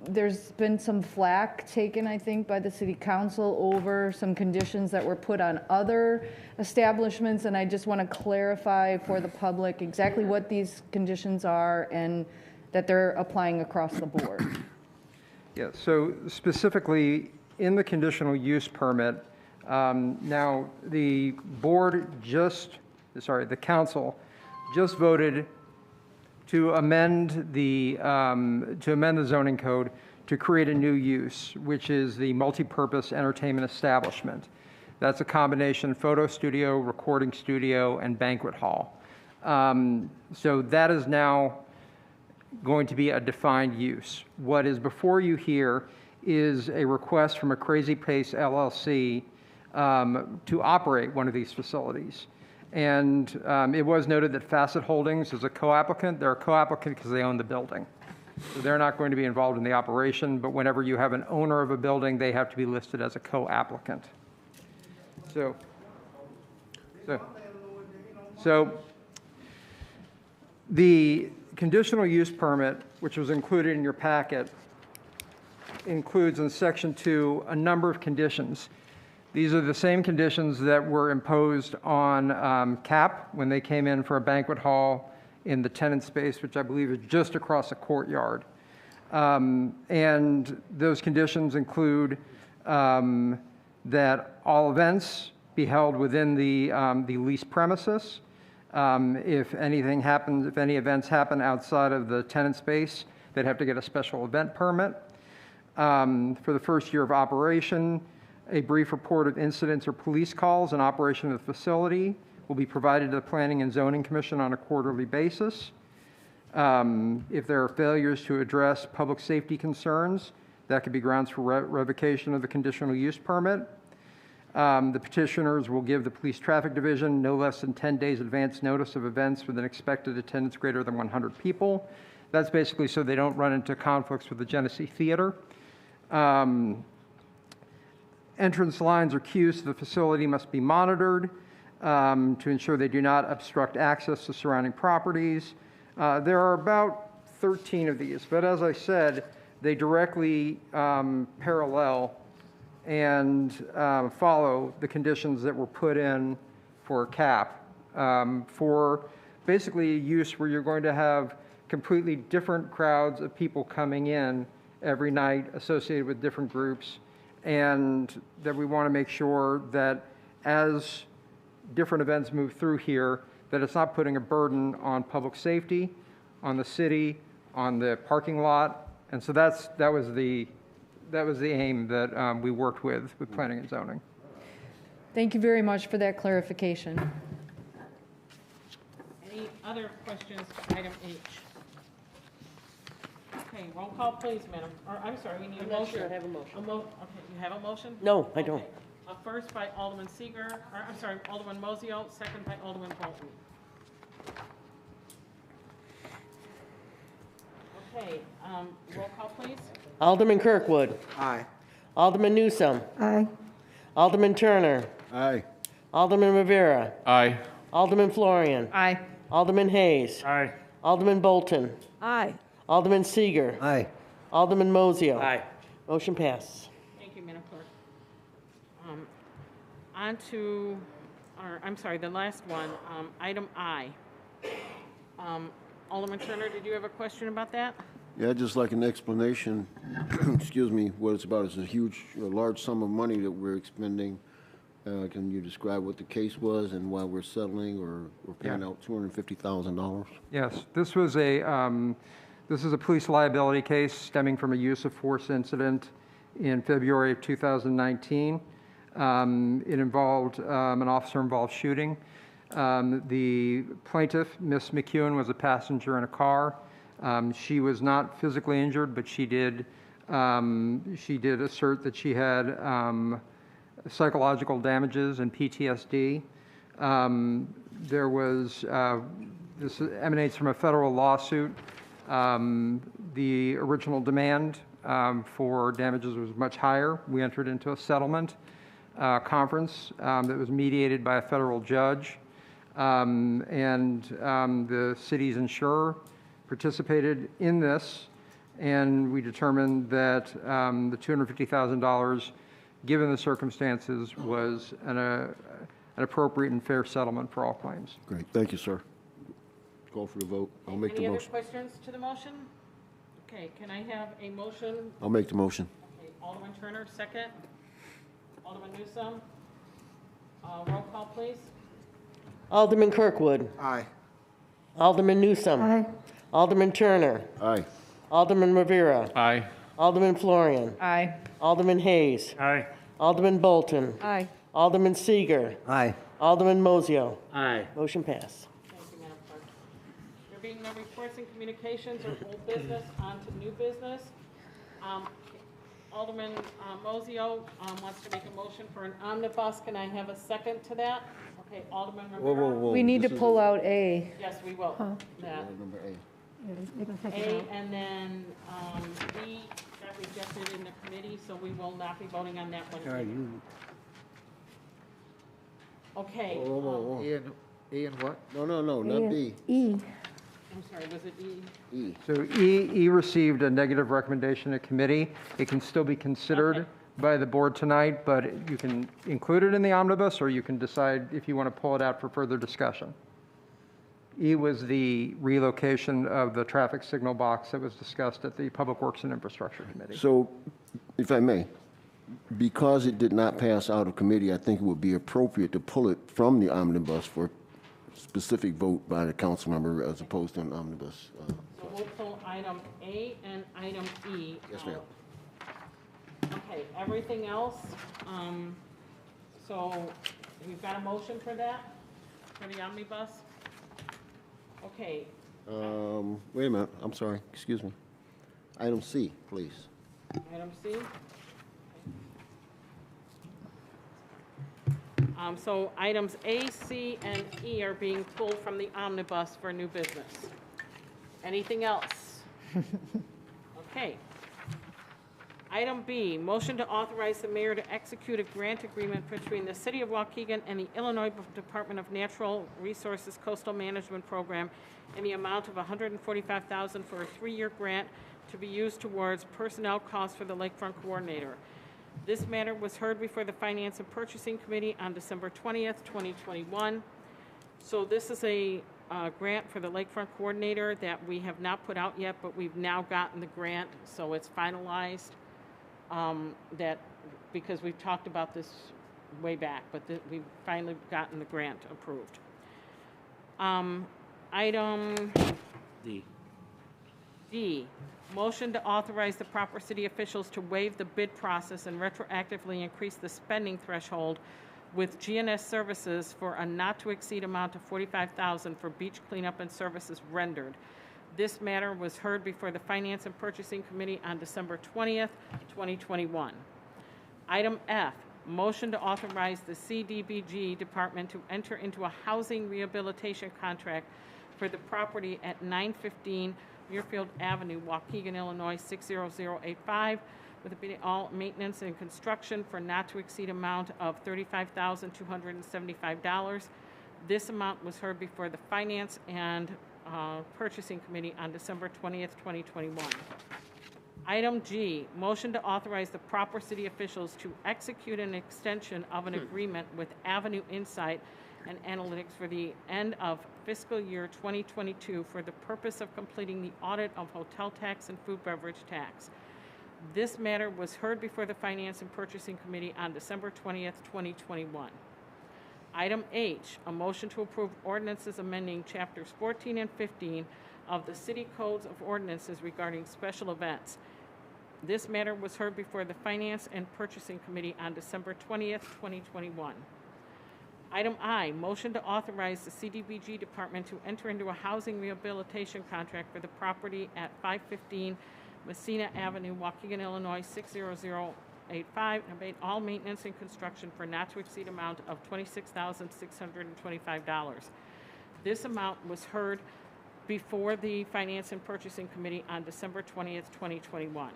There's been some flack taken, I think, by the city council over some conditions that were put on other establishments, and I just want to clarify for the public exactly what these conditions are and that they're applying across the board. Yeah, so specifically in the conditional use permit, now the council just voted to amend the zoning code to create a new use, which is the multipurpose entertainment establishment. That's a combination photo studio, recording studio, and banquet hall. So that is now going to be a defined use. What is before you here is a request from a Crazy Pace LLC to operate one of these facilities. And it was noted that Facet Holdings is a co-applicant. They're a co-applicant because they own the building. So they're not going to be involved in the operation, but whenever you have an owner of a building, they have to be listed as a co-applicant. So the conditional use permit, which was included in your packet, includes in Section 2 a number of conditions. These are the same conditions that were imposed on CAP when they came in for a banquet hall in the tenant space, which I believe is just across a courtyard. And those conditions include that all events be held within the leased premises. If anything happens, if any events happen outside of the tenant space, they'd have to get a special event permit. For the first year of operation, a brief report of incidents or police calls in operation of the facility will be provided to the Planning and Zoning Commission on a quarterly basis. If there are failures to address public safety concerns, that could be grounds for revocation of the conditional use permit. The petitioners will give the Police Traffic Division no less than 10 days advance notice of events with an expected attendance greater than 100 people. That's basically so they don't run into conflicts with the Genesee Theater. Entrance lines or queues to the facility must be monitored to ensure they do not obstruct access to surrounding properties. There are about 13 of these, but as I said, they directly parallel and follow the conditions that were put in for CAP for basically a use where you're going to have completely different crowds of people coming in every night associated with different groups, and that we want to make sure that as different events move through here, that it's not putting a burden on public safety, on the city, on the parking lot. And so that was the aim that we worked with planning and zoning. Thank you very much for that clarification. Any other questions for item H? Okay, roll call, please, madam. Or, I'm sorry, we need a motion. I'm not sure I have a motion. Okay, you have a motion? No, I don't. Okay. First by Alderman Seeger, or I'm sorry, Alderman Mozio, second by Alderman Bolton. Okay, roll call, please. Alderman Kirkwood. Aye. Alderman Newsome. Aye. Alderman Turner. Aye. Alderman Rivera. Aye. Alderman Florian. Aye. Alderman Hayes. Aye. Alderman Bolton. Aye. Alderman Seeger. Aye. Alderman Mozio. Aye. Motion passes. Thank you, Madam Clerk. On to, I'm sorry, the last one, item I. Alderman Turner, did you have a question about that? Yeah, I'd just like an explanation, excuse me, what it's about. It's a large sum of money that we're expending. Can you describe what the case was and why we're settling or we're paying out $250,000? Yes, this is a police liability case stemming from a use of force incident in February of 2019. It involved an officer-involved shooting. The plaintiff, Miss McEwen, was a passenger in a car. She was not physically injured, but she did assert that she had psychological damages and PTSD. There was This emanates from a federal lawsuit. The original demand for damages was much higher. We entered into a settlement conference that was mediated by a federal judge, and the city's insurer participated in this, and we determined that the $250,000, given the circumstances, was an appropriate and fair settlement for all claims. Great, thank you, sir. Call for the vote. I'll make the Any other motion. questions to the motion? Okay, can I have a motion? I'll make the motion. Okay, Alderman Turner, second. Alderman Newsome. Roll call, please. Alderman Kirkwood. Aye. Alderman Newsome. Aye. Alderman Turner. Aye. Alderman Rivera. Aye. Alderman Florian. Aye. Alderman Hayes. Aye. Alderman Bolton. Aye. Alderman Seeger. Aye. Alderman Mozio. Aye. Motion passed. Thank you, Madam Clerk. There being no reports and communications or old business, on to new business. Alderman Mozio wants to make a motion for an omnibus. Can I have a second to that? Okay, Alderman Rivera. Whoa, whoa, whoa. We need to This is pull out A. Yes, we will. Huh. That. Number A. Yeah, they're gonna take it A, out. and then B got rejected in the committee, so we will not be voting on that one. Are you Okay. Whoa, whoa, whoa. A and what? No, no, no, not B. E. I'm sorry, was it E? E. So E received a negative recommendation at committee. It can still be considered Okay. by the board tonight, but you can include it in the omnibus, or you can decide if you want to pull it out for further discussion. E was the relocation of the traffic signal box that was discussed at the Public Works and Infrastructure Committee. So, if I may, because it did not pass out of committee, I think it would be appropriate to pull it from the omnibus for specific vote by the council member as opposed to an omnibus. So we'll pull item A and item E. Yes, ma'am. Okay, everything else, so you've got a motion for that, for the omnibus? Okay, Wait a minute, I'm sorry, excuse me. Item C, please. item C. So items A, C, and E are being pulled from the omnibus for new business. Anything else? Okay. Item B, motion to authorize the mayor to execute a grant agreement between the City of Waukegan and the Illinois Department of Natural Resources Coastal Management Program in the amount of $145,000 for a 3-year grant to be used towards personnel costs for the Lakefront Coordinator. This matter was heard before the Finance and Purchasing Committee on December 20th, 2021. So this is a grant for the Lakefront Coordinator that we have not put out yet, but we've now gotten the grant, so it's finalized. That because we've talked about this way back, but we've finally gotten the grant approved. Item D, motion to authorize the proper city officials to waive the bid process and retroactively increase the spending threshold with GNS Services for a not-to-exceed amount of $45,000 for beach cleanup and services rendered. This matter was heard before the Finance and Purchasing Committee on December 20th, 2021. Item F, motion to authorize the CDBG Department to enter into a housing rehabilitation contract for the property at 915 Muirfield Avenue, Waukegan, Illinois, 60085, with all maintenance and construction for not to exceed amount of $35,275. This amount was heard before the Finance and Purchasing Committee on December 20th, 2021. Item G, motion to authorize the proper city officials to execute an extension of an agreement with Avenue Insight and Analytics for the end of fiscal year 2022 for the purpose of completing the audit of hotel tax and food beverage tax. This matter was heard before the Finance and Purchasing Committee on December 20th, 2021. Item H, a motion to approve ordinances amending chapters 14 and 15 of the City Codes of Ordinances regarding special events. This matter was heard before the Finance and Purchasing Committee on December 20th, 2021. Item I, motion to authorize the CDBG Department to enter into a housing rehabilitation contract for the property at 515 Messina Avenue, Waukegan, Illinois, 60085, and abate all maintenance and construction for not to exceed amount of $26,625. This amount was heard before the Finance and Purchasing Committee on December 20th, 2021.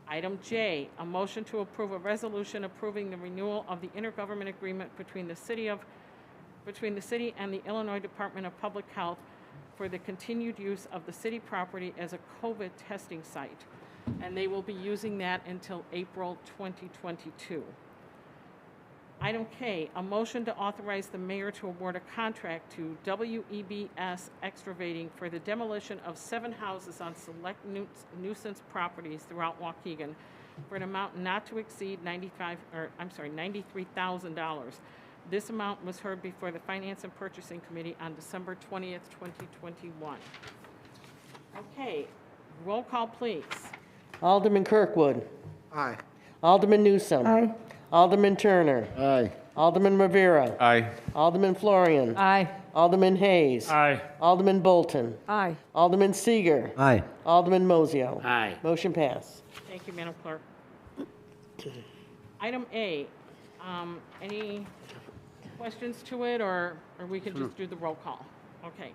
Item J, a motion to approve a resolution approving the renewal of the intergovernment agreement between the city and the Illinois Department of Public Health for the continued use of the city property as a COVID testing site, and they will be using that until April 2022. Item K, a motion to authorize the mayor to award a contract to WEBS Excavating for the demolition of 7 houses on select nuisance properties throughout Waukegan for an amount not to exceed $93,000. This amount was heard before the Finance and Purchasing Committee on December 20th, 2021. Okay, roll call, please. Alderman Kirkwood. Aye. Alderman Newsome. Aye. Alderman Turner. Aye. Alderman Rivera. Aye. Alderman Florian. Aye. Alderman Hayes. Aye. Alderman Bolton. Aye. Alderman Seager. Aye. Alderman Mosio. Aye. Motion passed. Thank you, Madam Clerk. Item A, any questions to it, or we can just do the roll call? Okay.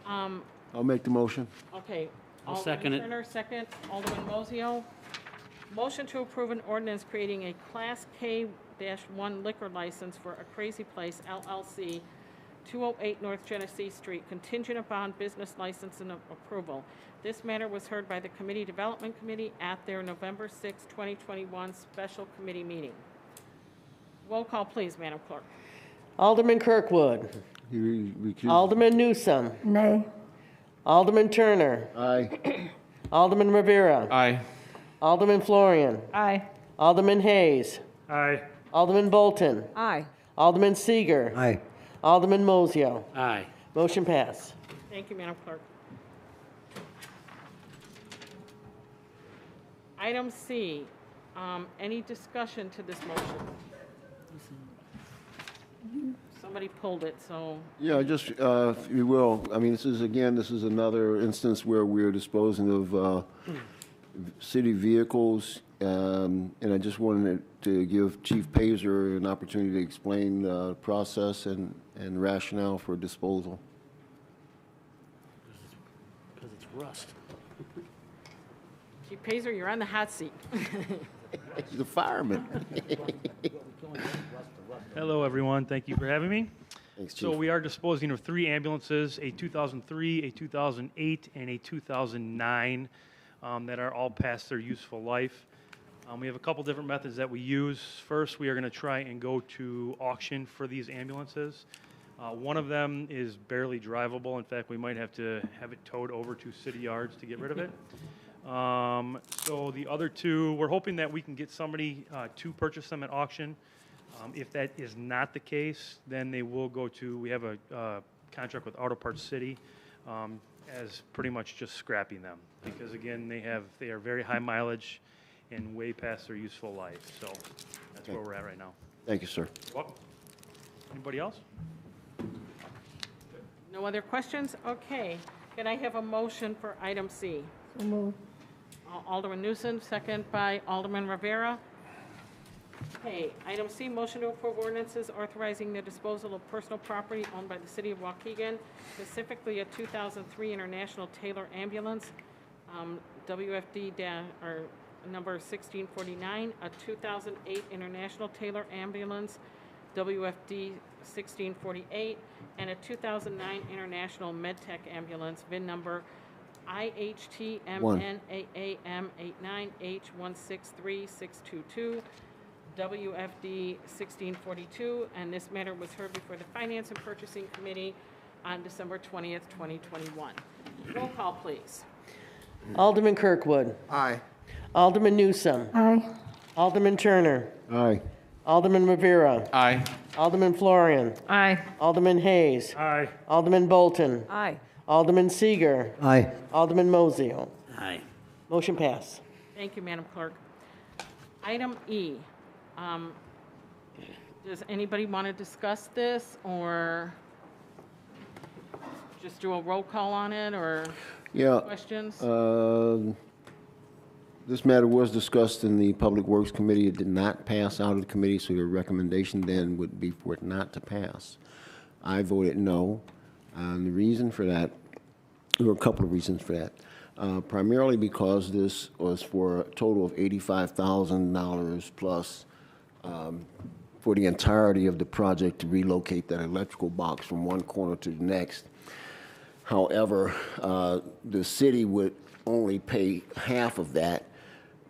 I'll make the motion. Okay. I'll Alderman second it. Turner, second. Alderman Mosio. Motion to approve an ordinance creating a Class K-1 liquor license for A Crazy Place LLC, 208 North Genesee Street, contingent upon business license and approval. This matter was heard by the Committee Development Committee at their November 6, 2021 special committee meeting. Roll call, please, Madam Clerk. Alderman Kirkwood. You recuse- Alderman Newsome. Nay. Alderman Turner. Aye. Alderman Rivera. Aye. Alderman Florian. Aye. Alderman Hayes. Aye. Alderman Bolton. Aye. Alderman Seager. Aye. Alderman Mosio. Aye. Motion passed. Thank you, Madam Clerk. Item C, any discussion to this motion? Somebody pulled it, so. Yeah, just, if you will, I mean, this is another instance where we're disposing of city vehicles, and I just wanted to give Chief Pazer an opportunity to explain the process and rationale for disposal. Because it's rust. Chief Pazer, you're on the hot seat. He's a fireman. Hello, everyone. Thank you for having me. Thanks, Chief. So we are disposing of 3 ambulances, a 2003, a 2008, and a 2009 that are all past their useful life. We have a couple different methods that we use. First, we are going to try and go to auction for these ambulances. One of them is barely drivable. In fact, we might have to have it towed over to city yards to get rid of it. So the other 2, we're hoping that we can get somebody to purchase them at auction. If that is not the case, then they will go to, we have a contract with Auto Parts City as pretty much just scrapping them. Because again, they are very high mileage and way past their useful life. So that's where we're at right now. Thank you, sir. Welcome. Anybody else? No other questions? Okay. Can I have a motion for item C? So moved. Alderman Newsom, second by Alderman Rivera. Okay, item C, motion to approve ordinances authorizing the disposal of personal property owned by the city of Waukegan, specifically a 2003 International Taylor ambulance, WFD number 1649, a 2008 International Taylor ambulance, WFD 1648, and a 2009 International MedTech ambulance, VIN number IHTMNAAM89H163622, WFD 1642, and this matter was heard before the Finance and Purchasing Committee on December 20th, 2021. Roll call, please. Alderman Kirkwood. Aye. Alderman Newsome. Aye. Alderman Turner. Aye. Alderman Rivera. Aye. Alderman Florian. Aye. Alderman Hayes. Aye. Alderman Bolton. Aye. Alderman Seager. Aye. Alderman Mosio. Aye. Motion passed. Thank you, Madam Clerk. Item E. Does anybody want to discuss this, or just do a roll call on it, or questions? This matter was discussed in the Public Works Committee. It did not pass out of the committee, so your recommendation then would be for it not to pass. I voted no. And the reason for that, there were a couple of reasons for that. Primarily because this was for a total of $85,000 plus for the entirety of the project to relocate that electrical box from one corner to the next. However, the city would only pay half of that,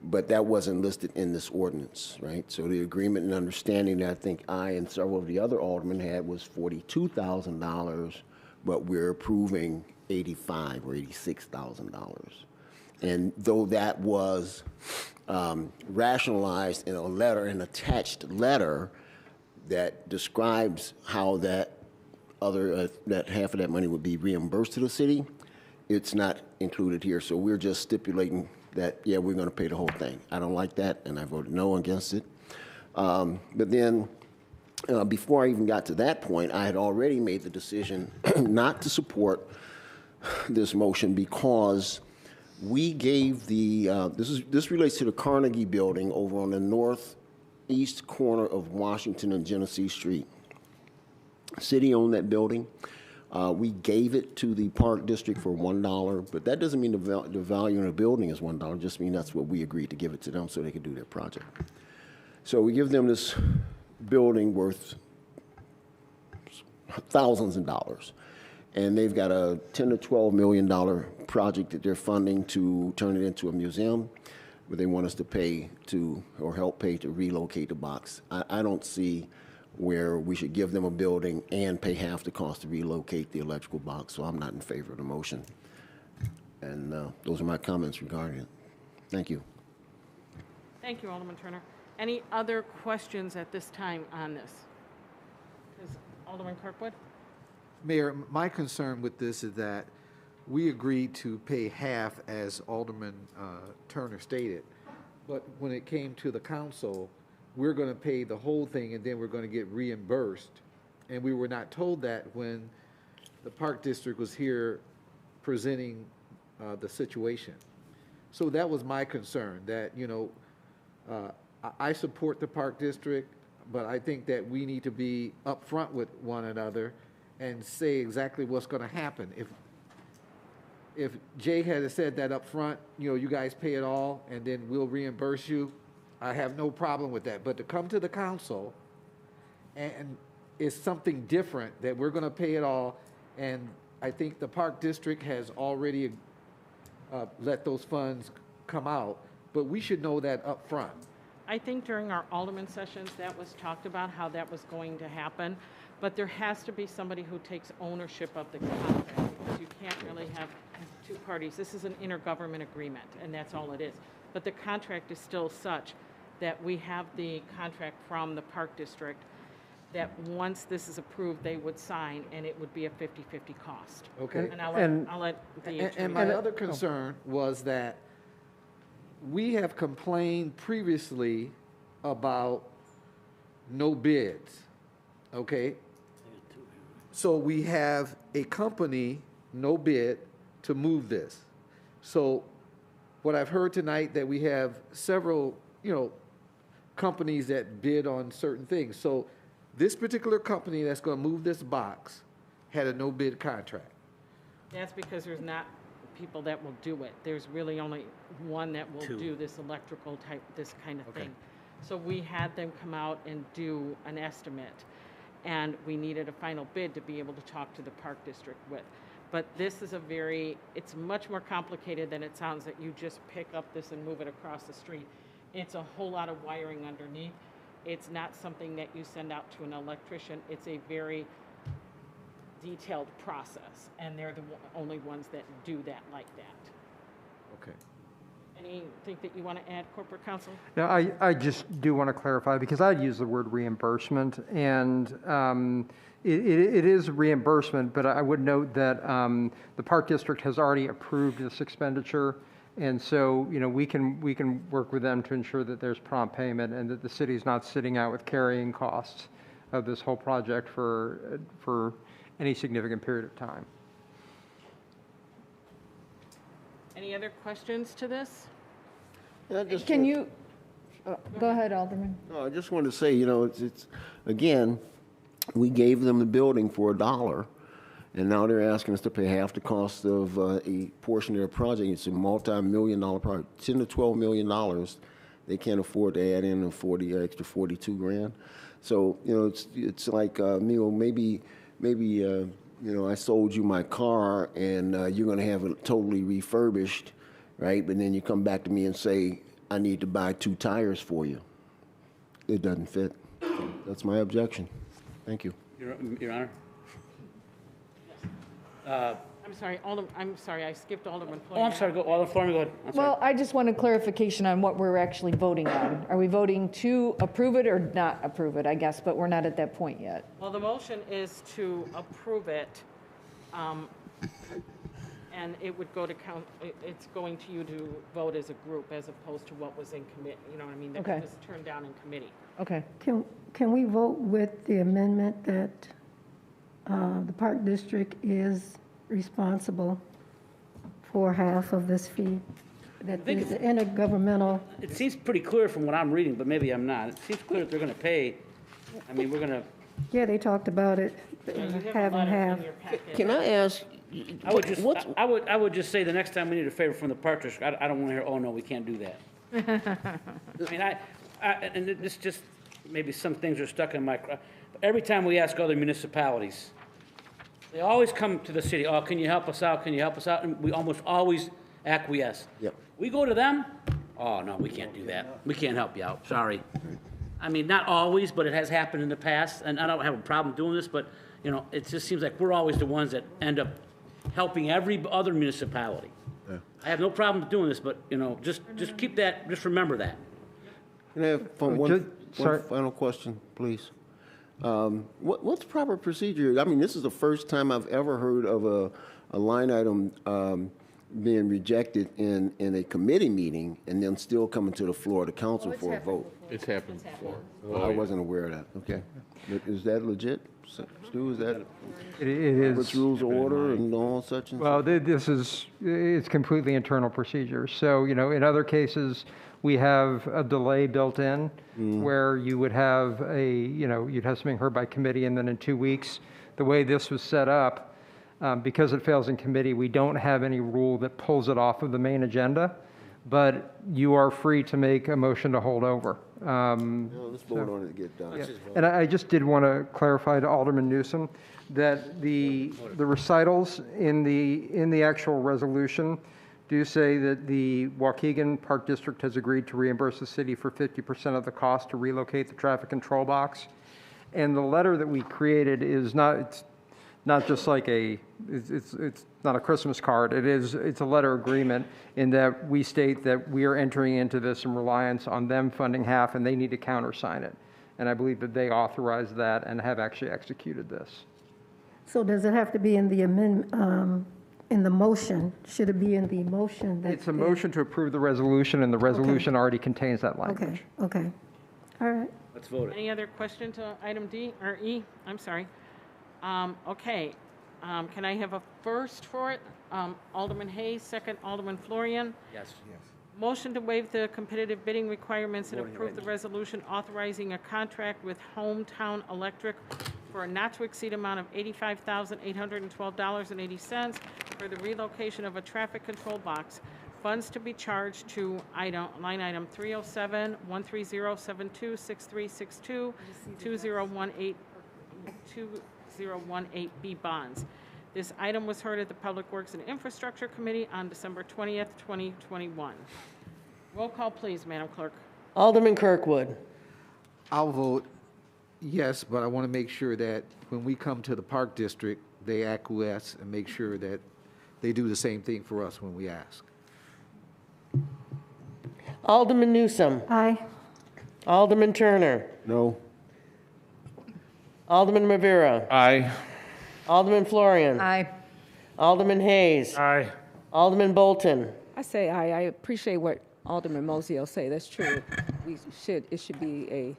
but that wasn't listed in this ordinance, right? So the agreement and understanding that I think I and several of the other aldermen had was $42,000, but we're approving $85,000 or $86,000. And though that was rationalized in a letter, an attached letter that describes how that that half of that money would be reimbursed to the city, it's not included here. So we're just stipulating that, yeah, we're going to pay the whole thing. I don't like that, and I voted no against it. But then before I even got to that point, I had already made the decision not to support this motion because we gave the, this relates to the Carnegie Building over on the northeast corner of Washington and Genesee Street. City owned that building. We gave it to the Park District for $1, but that doesn't mean the value of the building is $1. It just means that's what we agreed to give it to them so they could do their project. So we give them this building worth thousands of dollars. And they've got a $10 to $12 million project that they're funding to turn it into a museum, but they want us to pay to, or help pay to relocate the box. I don't see where we should give them a building and pay half the cost to relocate the electrical box, so I'm not in favor of the motion. And those are my comments regarding it. Thank you. Thank you, Alderman Turner. Any other questions at this time on this? Alderman Kirkwood? Mayor, my concern with this is that we agreed to pay half, as Alderman Turner stated, but when it came to the council, we're going to pay the whole thing and then we're going to get reimbursed. And we were not told that when the Park District was here presenting the situation. So that was my concern, that, you know, I support the Park District, but I think that we need to be upfront with one another and say exactly what's going to happen. If Jay had said that up front, you know, you guys pay it all and then we'll reimburse you, I have no problem with that. But to come to the council and it's something different, that we're going to pay it all, and I think the Park District has already let those funds come out, but we should know that up front. I think during our alderman sessions that was talked about how that was going to happen, but there has to be somebody who takes ownership of the contract, because you can't really have two parties. This is an intergovernment agreement, and that's all it is. But the contract is still such that we have the contract from the Park District that once this is approved, they would sign, and it would be a 50-50 cost. Okay. And I'll let the attorney. And my other concern was that we have complained previously about no bids, okay? So we have a company, no bid, to move this. So what I've heard tonight, that we have several, you know, companies that bid on certain things. So this particular company that's going to move this box had a no bid contract. That's because there's not people that will do it. There's really only one that will do this electrical type, this kind of thing. So we had them come out and do an estimate, and we needed a final bid to be able to talk to the Park District with. But this is it's much more complicated than it sounds, that you just pick up this and move it across the street. It's a whole lot of wiring underneath. It's not something that you send out to an electrician. It's a very detailed process, and they're the only ones that do that like that. Okay. Anything that you want to add, Corporate Counsel? No, I just do want to clarify, because I'd use the word reimbursement, and it is reimbursement, but I would note that the Park District has already approved this expenditure, and so, you know, we can work with them to ensure that there's prompt payment and that the city's not sitting out with carrying costs of this whole project for any significant period of time. Any other questions to this? Can you, go ahead, Alderman. No, I just wanted to say, you know, it's again, We gave them the building for $1, and now they're asking us to pay half the cost of a portion of their project. It's a multi-million-dollar project, $10 to $12 million. They can't afford to add in the extra 42 grand. So it's like maybe I sold you my car and you're going to have it totally refurbished, right? But then you come back to me and say, I need to buy 2 tires for you. It doesn't fit. So that's my objection. Thank you. Your Honor. I'm sorry, I skipped Alderman Oh, I'm sorry. Alderman Florian, go ahead. I'm sorry. Well, I just wanted clarification on what we're actually voting on. Are we voting to approve it or not approve it, I guess, but we're not at that point yet. Well, the motion is to approve it, and it would go to it's going to you to vote as a group as opposed to what was in committee, you know what I mean? That Okay. was turned down in committee. Okay. Can we vote with the amendment that the Park District is responsible for half of this fee? That think the intergovernmental, It seems pretty clear from what I'm reading, but maybe I'm not. It seems clear that they're going to pay. I mean, we're going to. yeah, they talked about it, half and half. Can I ask? I would just say the next time we need a favor from the Park District, I don't want to hear, oh no, we can't do that. I mean, and this just maybe some things are stuck in my. Every time we ask other municipalities, they always come to the city. Oh, can you help us out? Can you help us out? And we almost always acquiesce. Yep. We go to them. Oh no, we can't do that. We can't help you out. Sorry. I mean, not always, but it has happened in the past, and I don't have a problem doing this, but it just seems like we're always the ones that end up helping every other municipality. Yeah. I have no problem doing this, but just keep that. Just remember that. Can I have one final question, please? What's proper procedure? I mean, this is the first time I've ever heard of a line item being rejected in a committee meeting and then still coming to the floor of the council for a vote. It's happened before. Well, I wasn't aware of that. Okay. Is that legit? Stu, is that? It is. Robert's Rules of Order and all such and Well, it's completely internal procedure. So, in other cases, we have a delay built in where you would have you'd have something heard by committee and then in 2 weeks. The way this was set up, because it fails in committee, we don't have any rule that pulls it off of the main agenda, but you are free to make a motion to hold over. Let's vote on it to get done. Yeah. And I just did want to clarify to Alderman Newsom that the recitals in the actual resolution do say that the Waukegan Park District has agreed to reimburse the city for 50% of the cost to relocate the traffic control box. And the letter that we created is it's not just like it's not a Christmas card. It's a letter agreement in that we state that we are entering into this in reliance on them funding half and they need to countersign it. And I believe that they authorized that and have actually executed this. So does it have to be in the amendment, in the motion? Should it be in the motion? It's a motion to approve the resolution, and the resolution already contains that language. Okay. All right. Let's vote it. Any other question to item D or E? I'm sorry. Okay. Can I have a first for it? Alderman Hayes, second Alderman Florian. Yes. Motion to waive the competitive bidding requirements and approve the resolution authorizing a contract with Hometown Electric for a not to exceed amount of $85,812.80 for the relocation of a traffic control box. Funds to be charged to line item 307-13072-6362 2018B bonds. This item was heard at the Public Works and Infrastructure Committee on December 20th, 2021. Roll call, please, Madam Clerk. Alderman Kirkwood. I'll vote yes, but I want to make sure that when we come to the Park District, they acquiesce and make sure that they do the same thing for us when we ask. Alderman Newsom. Aye. Alderman Turner. No. Alderman Rivera. Aye. Alderman Florian. Aye. Alderman Hayes. Aye. Alderman Bolton. I say aye. I appreciate what Alderman Mosio say. That's true. It should be a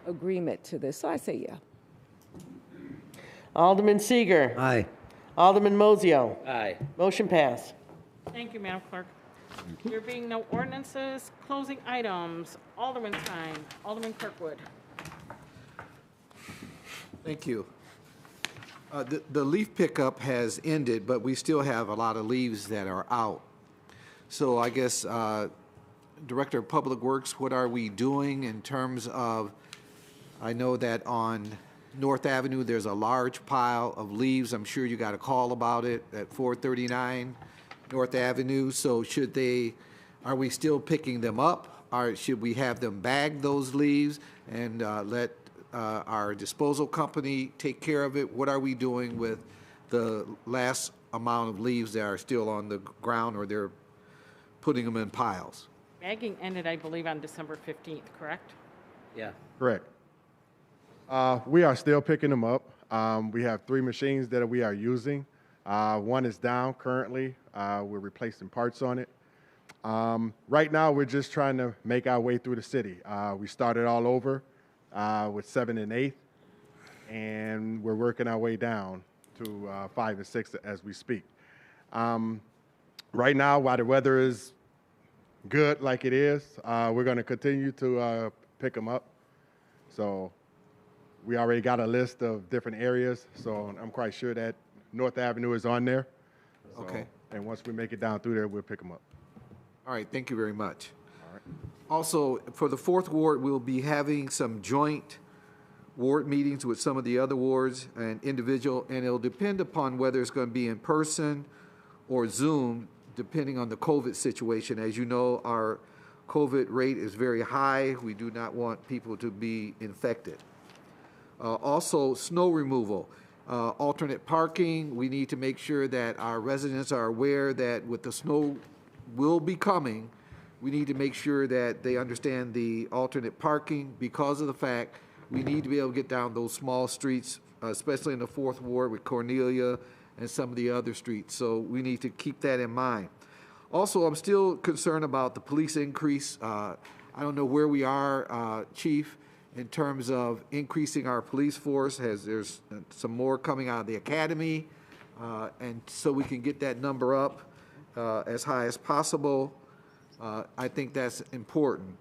agreement to this. So I say yeah. Alderman Seeger. Aye. Alderman Mosio. Aye. Motion passed. Thank you, Madam Clerk. There being no ordinances, closing items, Alderman time. Alderman Kirkwood. Thank you. The leaf pickup has ended, but we still have a lot of leaves that are out. So I guess, Director of Public Works, what are we doing in terms of, I know that on North Avenue, there's a large pile of leaves. I'm sure you got a call about it at 439 North Avenue. So are we still picking them up? Or should we have them bag those leaves and let our disposal company take care of it? What are we doing with the last amount of leaves that are still on the ground, or they're putting them in piles? Bagging ended, I believe, on December 15th, correct? Yeah. Correct. We are still picking them up. We have 3 machines that we are using. One is down currently. We're replacing parts on it. Right now, we're just trying to make our way through the city. We started all over with 7 and 8, and we're working our way down to 5 and 6 as we speak. Right now, while the weather is good like it is, we're going to continue to pick them up. So we already got a list of different areas, so I'm quite sure that North Avenue is on there. So, okay. And once we make it down through there, we'll pick them up. All right, thank you very much. All right. Also, for the 4th Ward, we'll be having some joint ward meetings with some of the other wards and individual, and it'll depend upon whether it's going to be in person or Zoom, depending on the COVID situation. As you know, our COVID rate is very high. We do not want people to be infected. Also, snow removal, alternate parking. We need to make sure that our residents are aware that with the snow will be coming, we need to make sure that they understand the alternate parking, because of the fact we need to be able to get down those small streets, especially in the 4th Ward with Cornelia and some of the other streets. So we need to keep that in mind. Also, I'm still concerned about the police increase. I don't know where we are, Chief, in terms of increasing our police force, as there's some more coming out of the academy, and so we can get that number up as high as possible. I think that's important.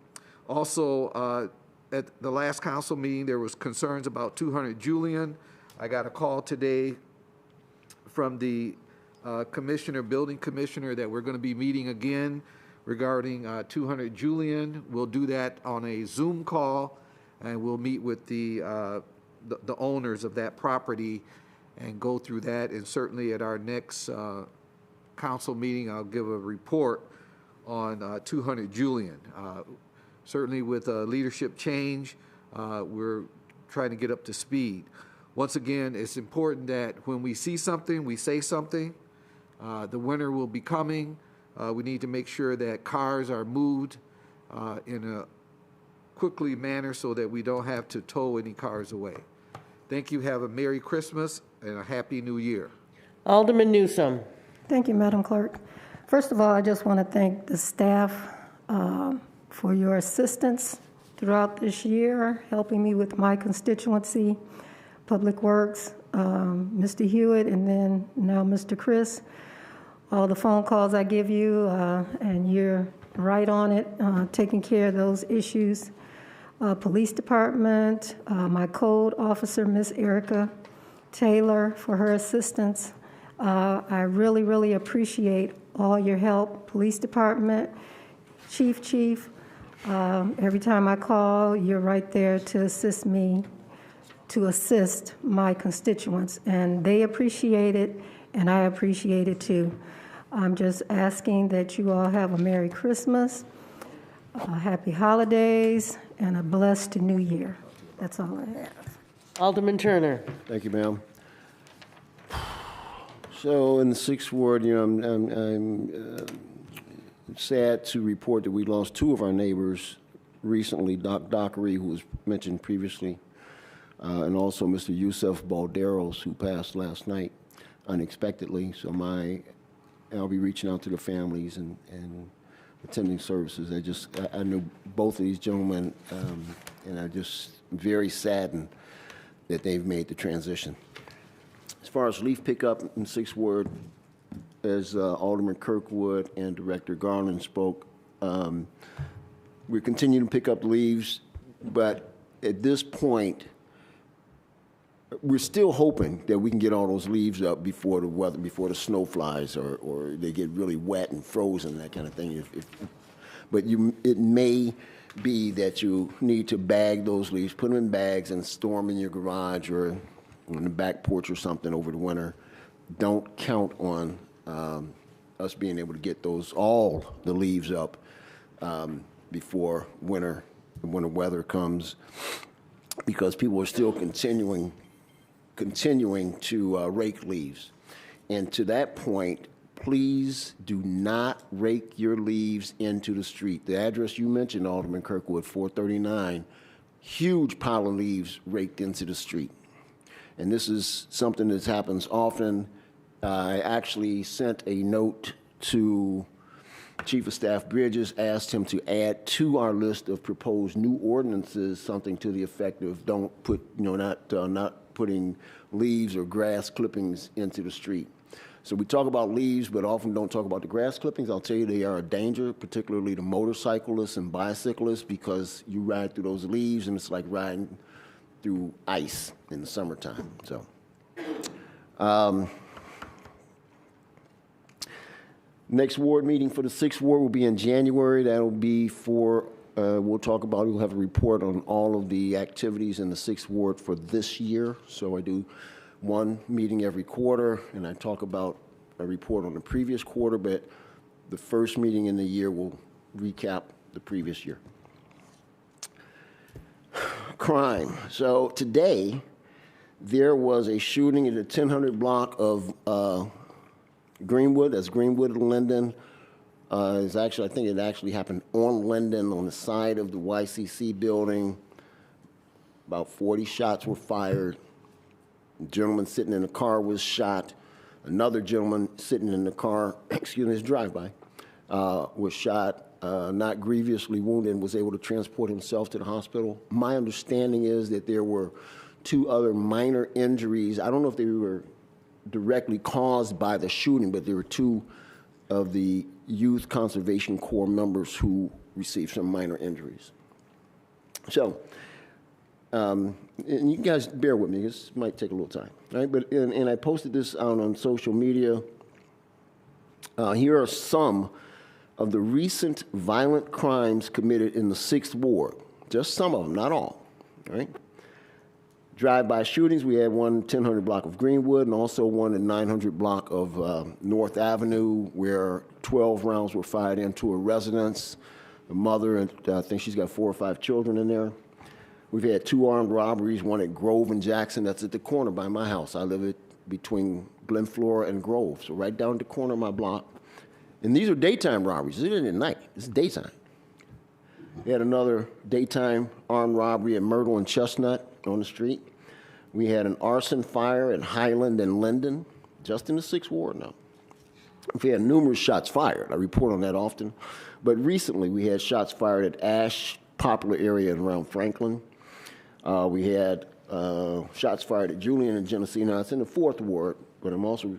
Also, at the last council meeting, there was concerns about 200 Julian. I got a call today from the building commissioner, that we're going to be meeting again regarding 200 Julian. We'll do that on a Zoom call, and we'll meet with the owners of that property and go through that. And certainly at our next council meeting, I'll give a report on 200 Julian. Certainly with leadership change, we're trying to get up to speed. Once again, it's important that when we see something, we say something. The winter will be coming. We need to make sure that cars are moved in a quickly manner so that we don't have to tow any cars away. Thank you. Have a Merry Christmas and a Happy New Year. Alderman Newsome. Thank you, Madam Clerk. First of all, I just want to thank the staff for your assistance throughout this year, helping me with my constituency, Public Works, Mr. Hewitt, and then now Mr. Chris. All the phone calls I give you, and you're right on it, taking care of those issues. Police Department, my code officer, Miss Erica Taylor, for her assistance. I really, really appreciate all your help. Police Department, Chief, every time I call, you're right there to assist me, to assist my constituents, and they appreciate it, and I appreciate it too. I'm just asking that you all have a Merry Christmas, Happy Holidays, and a blessed New Year. That's all I have. Alderman Turner. Thank you, ma'am. So in the 6th Ward, I'm sad to report that we lost 2 of our neighbors recently, Doc Dockery, who was mentioned previously, and also Mr. Yusuf Balderos, who passed last night unexpectedly. So I'll be reaching out to the families and attending services. I know both of these gentlemen, and I'm just very saddened that they've made the transition. As far as leaf pickup in 6th Ward, as Alderman Kirkwood and Director Garland spoke, we're continuing to pick up leaves, but at this point, we're still hoping that we can get all those leaves up before the weather, before the snow flies or they get really wet and frozen, that kind of thing. But it may be that you need to bag those leaves, put them in bags and store them in your garage or on the back porch or something over the winter. Don't count on us being able to get all the leaves up before when the weather comes, because people are still continuing to rake leaves. And to that point, please do not rake your leaves into the street. The address you mentioned, Alderman Kirkwood, 439, huge pile of leaves raked into the street. And this is something that happens often. I actually sent a note to Chief of Staff Bridges, asked him to add to our list of proposed new ordinances something to the effect of don't put, not putting leaves or grass clippings into the street. So we talk about leaves, but often don't talk about the grass clippings. I'll tell you they are a danger, particularly to motorcyclists and bicyclists, because you ride through those leaves and it's like riding through ice in the summertime. So, next ward meeting for the 6th ward will be in January. That'll be for, we'll have a report on all of the activities in the 6th ward for this year. So I do one meeting every quarter, and I talk about a report on the previous quarter, but the first meeting in the year will recap the previous year. Crime. So today, there was a shooting in the 1000 block of Greenwood. That's Greenwood and Linden. I think it actually happened on Linden on the side of the YCC building. About 40 shots were fired. A gentleman sitting in the car was shot. Another gentleman sitting in the car, his drive-by, was shot, not grievously wounded, and was able to transport himself to the hospital. My understanding is that there were 2 other minor injuries. I don't know if they were directly caused by the shooting, but there were 2 of the Youth Conservation Corps members who received some minor injuries. So, and you guys bear with me, this might take a little time, right? But, and I posted this out on social media. Here are some of the recent violent crimes committed in the 6th ward. Just some of them, not all, right? Drive-by shootings, we had one 1000 block of Greenwood and also one in 900 block of North Avenue, where 12 rounds were fired into a residence. A mother, and I think she's got 4 or 5 children in there. We've had 2 armed robberies, one at Grove and Jackson. That's at the corner by my house. I live between Glenflora and Grove, so right down the corner of my block. And these are daytime robberies. This isn't at night. This is daytime. We had another daytime armed robbery at Myrtle and Chestnut on the street. We had an arson fire at Highland and Linden, just in the 6th ward now. We had numerous shots fired. I report on that often. But recently, we had shots fired at Ash, Poplar area around Franklin. We had shots fired at Julian and Genesee. Now, it's in the 4th ward, but I'm also,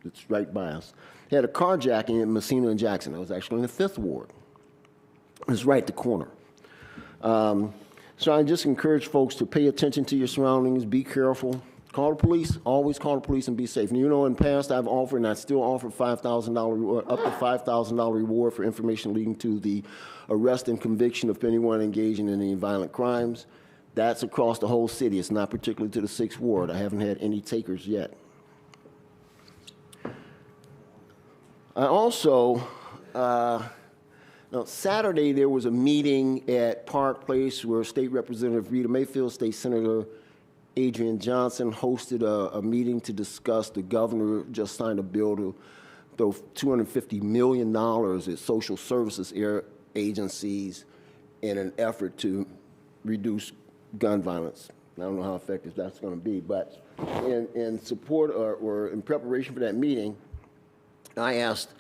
it's right by us. Had a carjacking at Messina and Jackson. That was actually in the 5th ward. It's right at the corner. So I just encourage folks to pay attention to your surroundings, be careful, call the police, always call the police and be safe. And in the past I've offered, and I still offer $5,000, up to $5,000 reward for information leading to the arrest and conviction of anyone engaging in any violent crimes. That's across the whole city. It's not particularly to the 6th ward. I haven't had any takers yet. I also, Saturday there was a meeting at Park Place where State Representative Rita Mayfield, State Senator Adrian Johnson hosted a meeting to discuss. The governor just signed a bill to throw $250 million at social services agencies in an effort to reduce gun violence. I don't know how effective that's going to be, but in support or in preparation for that meeting, I asked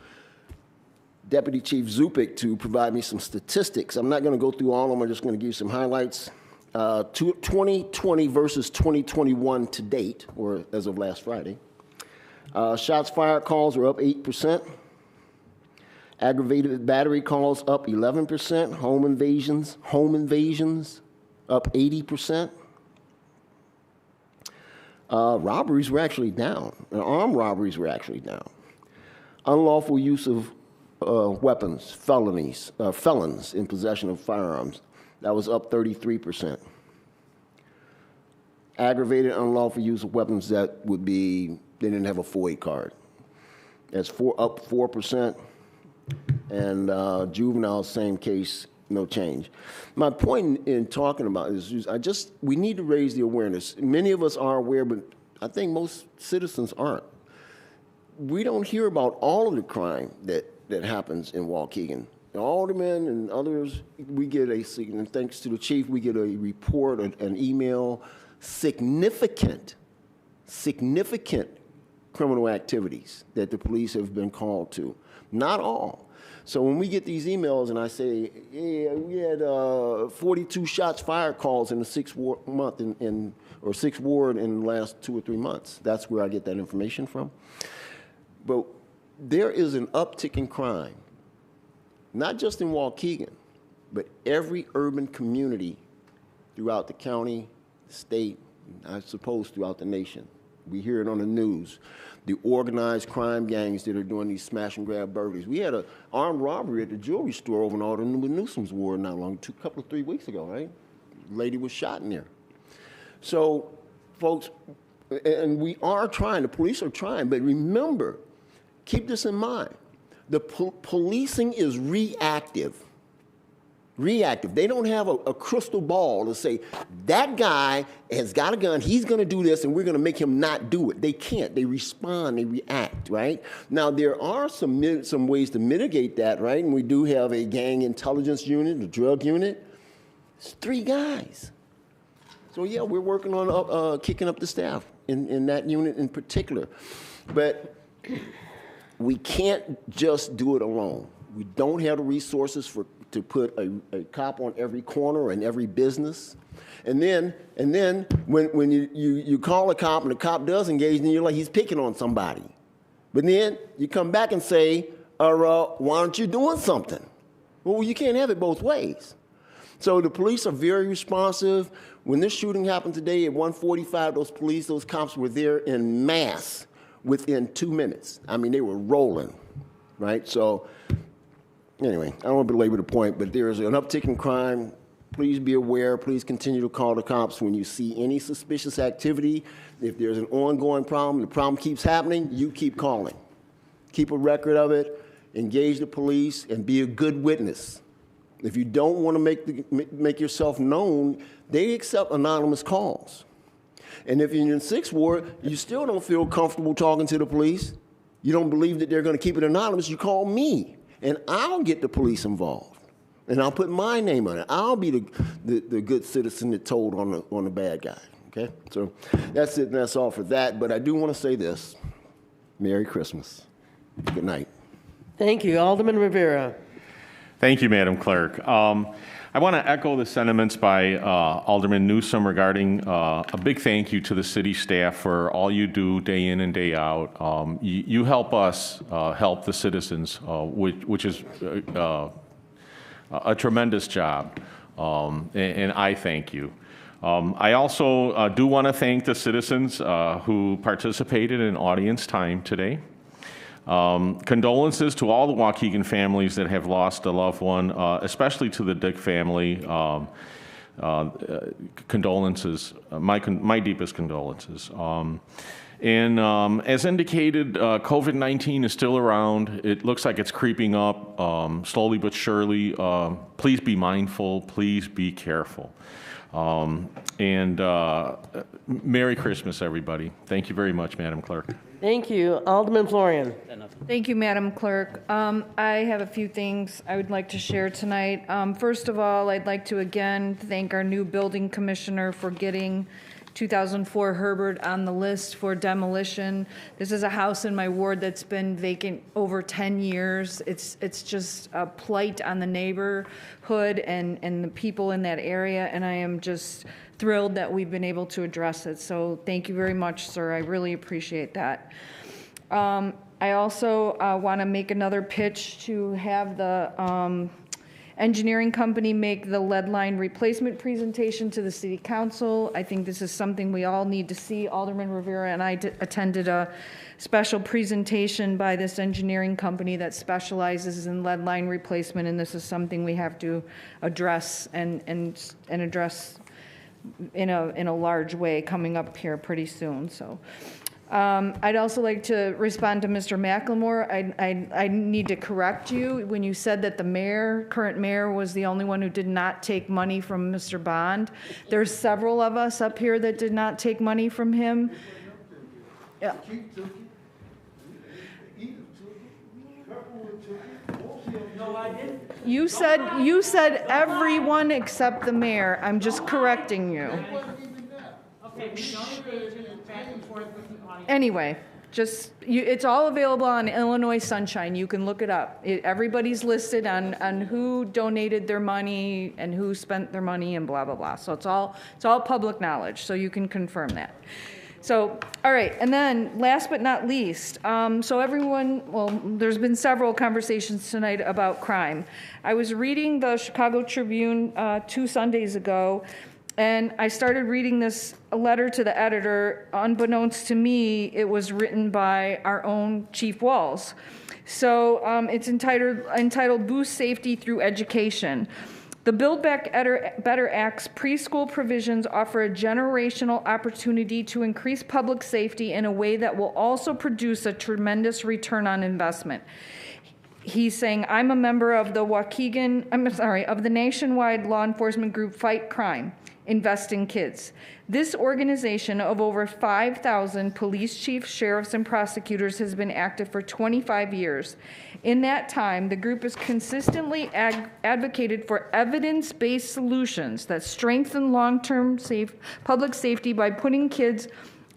Deputy Chief Zupik to provide me some statistics. I'm not going to go through all of them. I'm just going to give you some highlights. 2020 versus 2021 to date, or as of last Friday. Shots fired calls are up 8%. Aggravated battery calls up 11%. Home invasions up 80%. Robberies were actually down. Armed robberies were actually down. Unlawful use of weapons, felons in possession of firearms, that was up 33%. Aggravated unlawful use of weapons, that would be, they didn't have a FOIA card. That's up 4%. And juvenile, same case, no change. My point in talking about this is we need to raise the awareness. Many of us are aware, but I think most citizens aren't. We don't hear about all of the crime that happens in Waukegan. The aldermen and others, we get and thanks to the chief, we get a report, an email, significant criminal activities that the police have been called to. Not all. So when we get these emails and I say, yeah, we had 42 shots fired calls in the 6th ward in the last 2 or 3 months, that's where I get that information from. But there is an uptick in crime, not just in Waukegan, but every urban community throughout the county, the state, and I suppose throughout the nation. We hear it on the news. The organized crime gangs that are doing these smash and grab burglaries. We had an armed robbery at the jewelry store over in Alderman Newsom's ward not long, 3 weeks ago, right? Lady was shot in there. So, folks, and we are trying, the police are trying, but remember, keep this in mind. The policing is reactive. Reactive. They don't have a crystal ball to say, that guy has got a gun, he's going to do this, and we're going to make him not do it. They can't. They respond, they react, right? Now, there are some ways to mitigate that, right? And we do have a gang intelligence unit, a drug unit. It's 3 guys. So, yeah, we're working on kicking up the staff in that unit in particular. But we can't just do it alone. We don't have the resources to put a cop on every corner or in every business. And then when you call a cop and the cop does engage, then you're like, he's picking on somebody. But then you come back and say, why aren't you doing something? Well, you can't have it both ways. So the police are very responsive. When this shooting happened today at 1:45, those cops were there in mass within 2 minutes. I mean, they were rolling, right? So anyway, I don't want to belabor the point, but there is an uptick in crime. Please be aware. Please continue to call the cops when you see any suspicious activity. If there's an ongoing problem, the problem keeps happening, you keep calling. Keep a record of it, engage the police, and be a good witness. If you don't want to make yourself known, they accept anonymous calls. And if you're in 6th Ward, you still don't feel comfortable talking to the police, you don't believe that they're going to keep it anonymous, you call me, and I'll get the police involved. And I'll put my name on it. I'll be the good citizen that told on the bad guy, okay? So that's it, and that's all for that. But I do want to say this. Merry Christmas. Good night. Thank you. Alderman Rivera. Thank you, Madam Clerk. I want to echo the sentiments by Alderman Newsom regarding a big thank you to the city staff for all you do day in and day out. You help us help the citizens, which is a tremendous job, and I thank you. I also do want to thank the citizens who participated in audience time today. Condolences to all the Waukegan families that have lost a loved one, especially to the Dick family. Condolences, my deepest condolences. And as indicated, COVID-19 is still around. It looks like it's creeping up slowly but surely. Please be mindful. Please be careful. And Merry Christmas, everybody. Thank you very much, Madam Clerk. Thank you. Alderman Florian. Thank you, Madam Clerk. I have a few things I would like to share tonight. First of all, I'd like to again thank our new building commissioner for getting 2004 Herbert on the list for demolition. This is a house in my ward that's been vacant over 10 years. It's just a plight on the neighborhood and the people in that area, and I am just thrilled that we've been able to address it. So thank you very much, sir. I really appreciate that. I also want to make another pitch to have the engineering company make the lead line replacement presentation to the city council. I think this is something we all need to see. Alderman Rivera and I attended a special presentation by this engineering company that specializes in lead line replacement, and this is something we have to address and address in a large way coming up here pretty soon. So I'd also like to respond to Mr. McLemore. I need to correct you when you said that the current mayor was the only one who did not take money from Mr. Bond. There's several of us up here that did not take money from him. Yeah. No, I didn't. You said everyone except the mayor. I'm just correcting you. Okay, we don't engage in back and forth with the audience. Anyway, it's all available on Illinois Sunshine. You can look it up. Everybody's listed on who donated their money and who spent their money and blah, blah, blah. So it's all public knowledge, so you can confirm that. So, all right, and then last but not least, there's been several conversations tonight about crime. I was reading the Chicago Tribune 2 Sundays ago, and I started reading this letter to the editor. Unbeknownst to me, it was written by our own Chief Walls. So it's entitled Boost Safety Through Education. The Build Back Better Act's preschool provisions offer a generational opportunity to increase public safety in a way that will also produce a tremendous return on investment. He's saying, I'm a member of the nationwide law enforcement group Fight Crime, Invest in Kids. This organization of over 5,000 police chiefs, sheriffs, and prosecutors has been active for 25 years. In that time, the group has consistently advocated for evidence-based solutions that strengthen long-term public safety by putting kids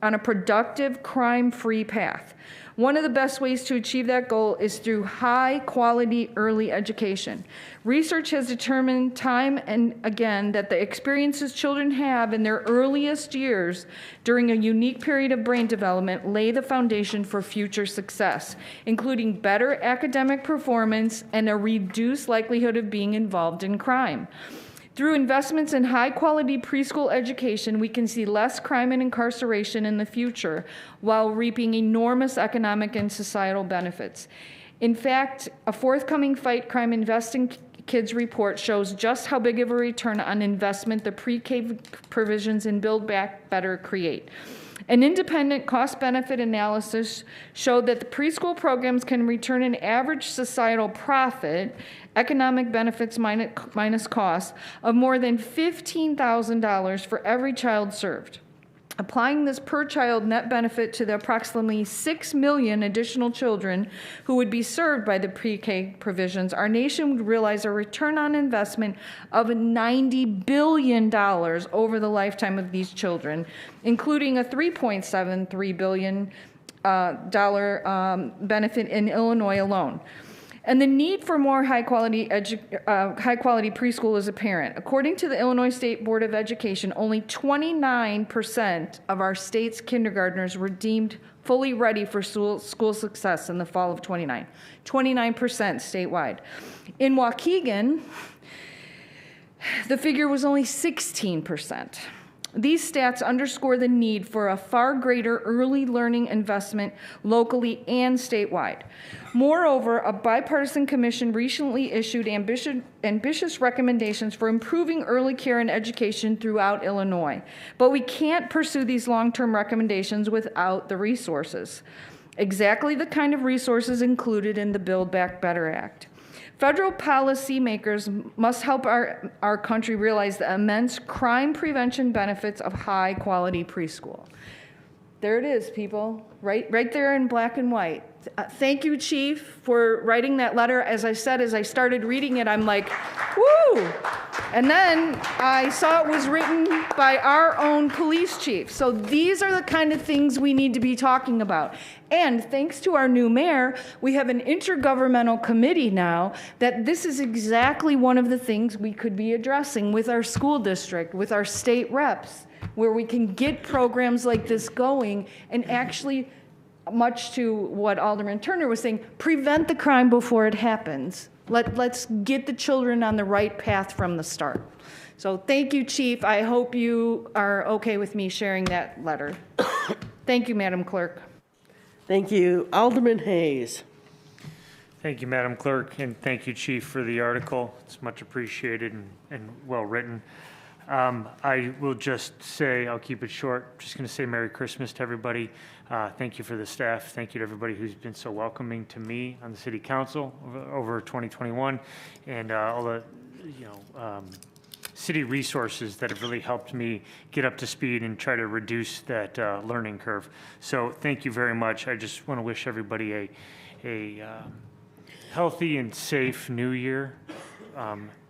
on a productive, crime-free path. One of the best ways to achieve that goal is through high-quality early education. Research has determined time and again that the experiences children have in their earliest years during a unique period of brain development lay the foundation for future success, including better academic performance and a reduced likelihood of being involved in crime. Through investments in high-quality preschool education, we can see less crime and incarceration in the future while reaping enormous economic and societal benefits. In fact, a forthcoming Fight Crime Invest in Kids report shows just how big of a return on investment the pre-K provisions in Build Back Better create. An independent cost-benefit analysis showed that the preschool programs can return an average societal profit, economic benefits minus costs, of more than $15,000 for every child served. Applying this per-child net benefit to the approximately 6 million additional children who would be served by the pre-K provisions, our nation would realize a return on investment of $90 billion over the lifetime of these children, including a $3.73 billion benefit in Illinois alone. And the need for more high-quality preschool is apparent. According to the Illinois State Board of Education, only 29% of our state's kindergartners were deemed fully ready for school success in the fall of 29%, statewide. In Waukegan, the figure was only 16%. These stats underscore the need for a far greater early learning investment locally and statewide. Moreover, a bipartisan commission recently issued ambitious recommendations for improving early care and education throughout Illinois. But we can't pursue these long-term recommendations without the resources. Exactly the kind of resources included in the Build Back Better Act. Federal policymakers must help our country realize the immense crime prevention benefits of high-quality preschool. There it is, people, right there in black and white. Thank you, Chief, for writing that letter. As I said, as I started reading it, I'm like, woo! And then I saw it was written by our own police chief. So these are the kind of things we need to be talking about. And thanks to our new mayor, we have an intergovernmental committee now that this is exactly one of the things we could be addressing with our school district, with our state reps, where we can get programs like this going and actually, much to what Alderman Turner was saying, prevent the crime before it happens Let's get the children on the right path from the start. So thank you, Chief. I hope you are okay with me sharing that letter. Thank you, Madam Clerk. Thank you. Alderman Hayes. Thank you, Madam Clerk, and thank you, Chief, for the article. It's much appreciated and well-written. I will just say, I'll keep it short, just going to say Merry Christmas to everybody. Thank you for the staff. Thank you to everybody who's been so welcoming to me on the City Council over 2021, and all the, city resources that have really helped me get up to speed and try to reduce that learning curve. So thank you very much. I just want to wish everybody a healthy and safe New Year.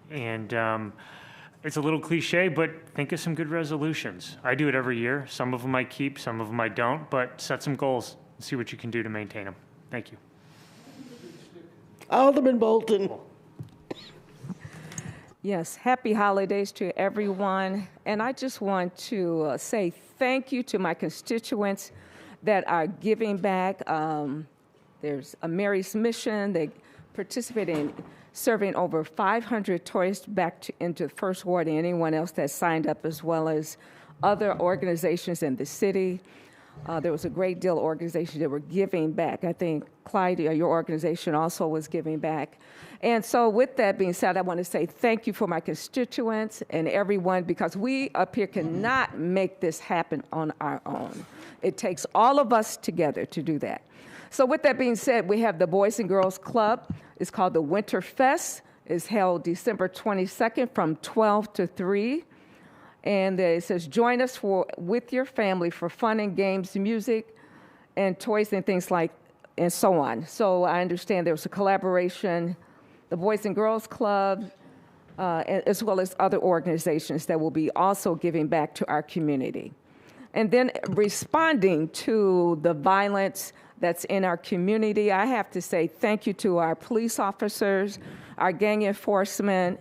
It's a little cliche, but think of some good resolutions. I do it every year. Some of them I keep, some of them I don't, but set some goals and see what you can do to maintain them. Thank you. Alderman Bolton. Yes, happy holidays to everyone. And I just want to say thank you to my constituents that are giving back. There's a Mary's Mission. They participate in serving over 500 tourists back into the First Ward and anyone else that signed up, as well as other organizations in the city. There was a great deal of organizations that were giving back. I think, Clyde, your organization also was giving back. And so with that being said, I want to say thank you for my constituents and everyone, because we up here cannot make this happen on our own. It takes all of us together to do that. So with that being said, we have the Boys and Girls Club. It's called the Winter Fest. It's held December 22nd from 12 to 3. And it says, join us with your family for fun and games, music, and toys and things and so on. So I understand there was a collaboration, the Boys and Girls Club, as well as other organizations that will be also giving back to our community. And then responding to the violence that's in our community, I have to say thank you to our police officers, our gang enforcement,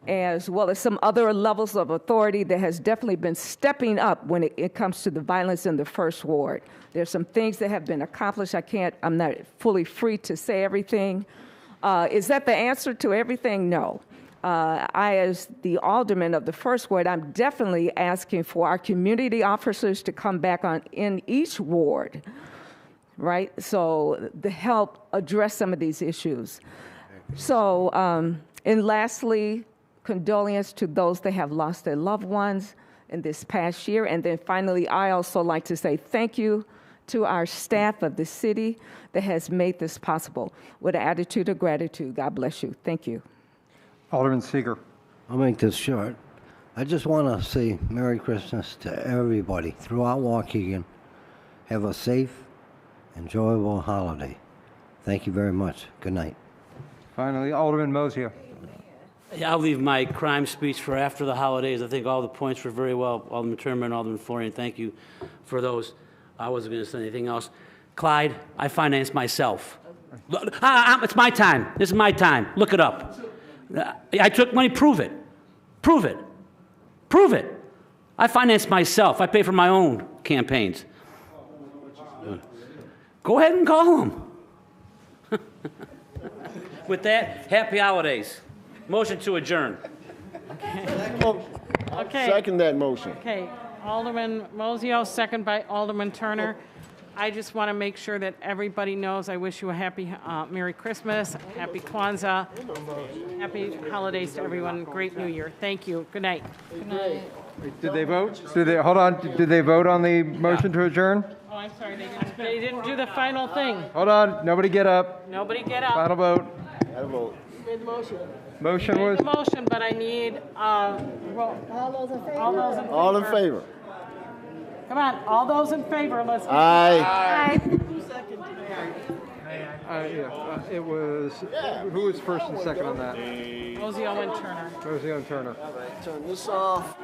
as well as some other levels of authority that has definitely been stepping up when it comes to the violence in the First Ward. There's some things that have been accomplished. I'm not fully free to say everything. Is that the answer to everything? No. I, as the alderman of the First Ward, I'm definitely asking for our community officers to come back in each ward, right? So to help address some of these issues. So, and lastly, condolence to those that have lost their loved ones in this past year. And then finally, I also like to say thank you to our staff of the city that has made this possible with an attitude of gratitude. God bless you. Thank you. Alderman Seeger. I'll make this short. I just want to say Merry Christmas to everybody throughout Waukegan. Have a safe, enjoyable holiday. Thank you very much. Good night. Finally, Alderman Mosio. Yeah, I'll leave my crime speech for after the holidays. I think all the points were very well. Alderman Turner and Alderman Florian, thank you for those. I wasn't going to say anything else. Clyde, I finance myself. It's my time. This is my time. Look it up. I took money. Prove it. Prove it. Prove it. I finance myself. I pay for my own campaigns. Go ahead and call them. With that, happy holidays. Motion to adjourn. Okay. Second that motion. Okay, Alderman Mosio, second by Alderman Turner. I just want to make sure that everybody knows I wish you a happy Merry Christmas, Happy Kwanzaa, Happy holidays to everyone, great New Year. Thank you. Good night. Good night. Did they vote? Hold on. Did they vote on the motion to adjourn? Oh, I'm sorry, they didn't do the final thing. Hold on. Nobody get up. Nobody get up. Final vote. Had a vote. Made the motion. Motion was? Made the motion, but I need, all those in favor? All in favor. Come on, all those in favor, let's. Aye. It was, who was first and second on that? Mosio and Turner. Mosio and Turner. All right, turn this off.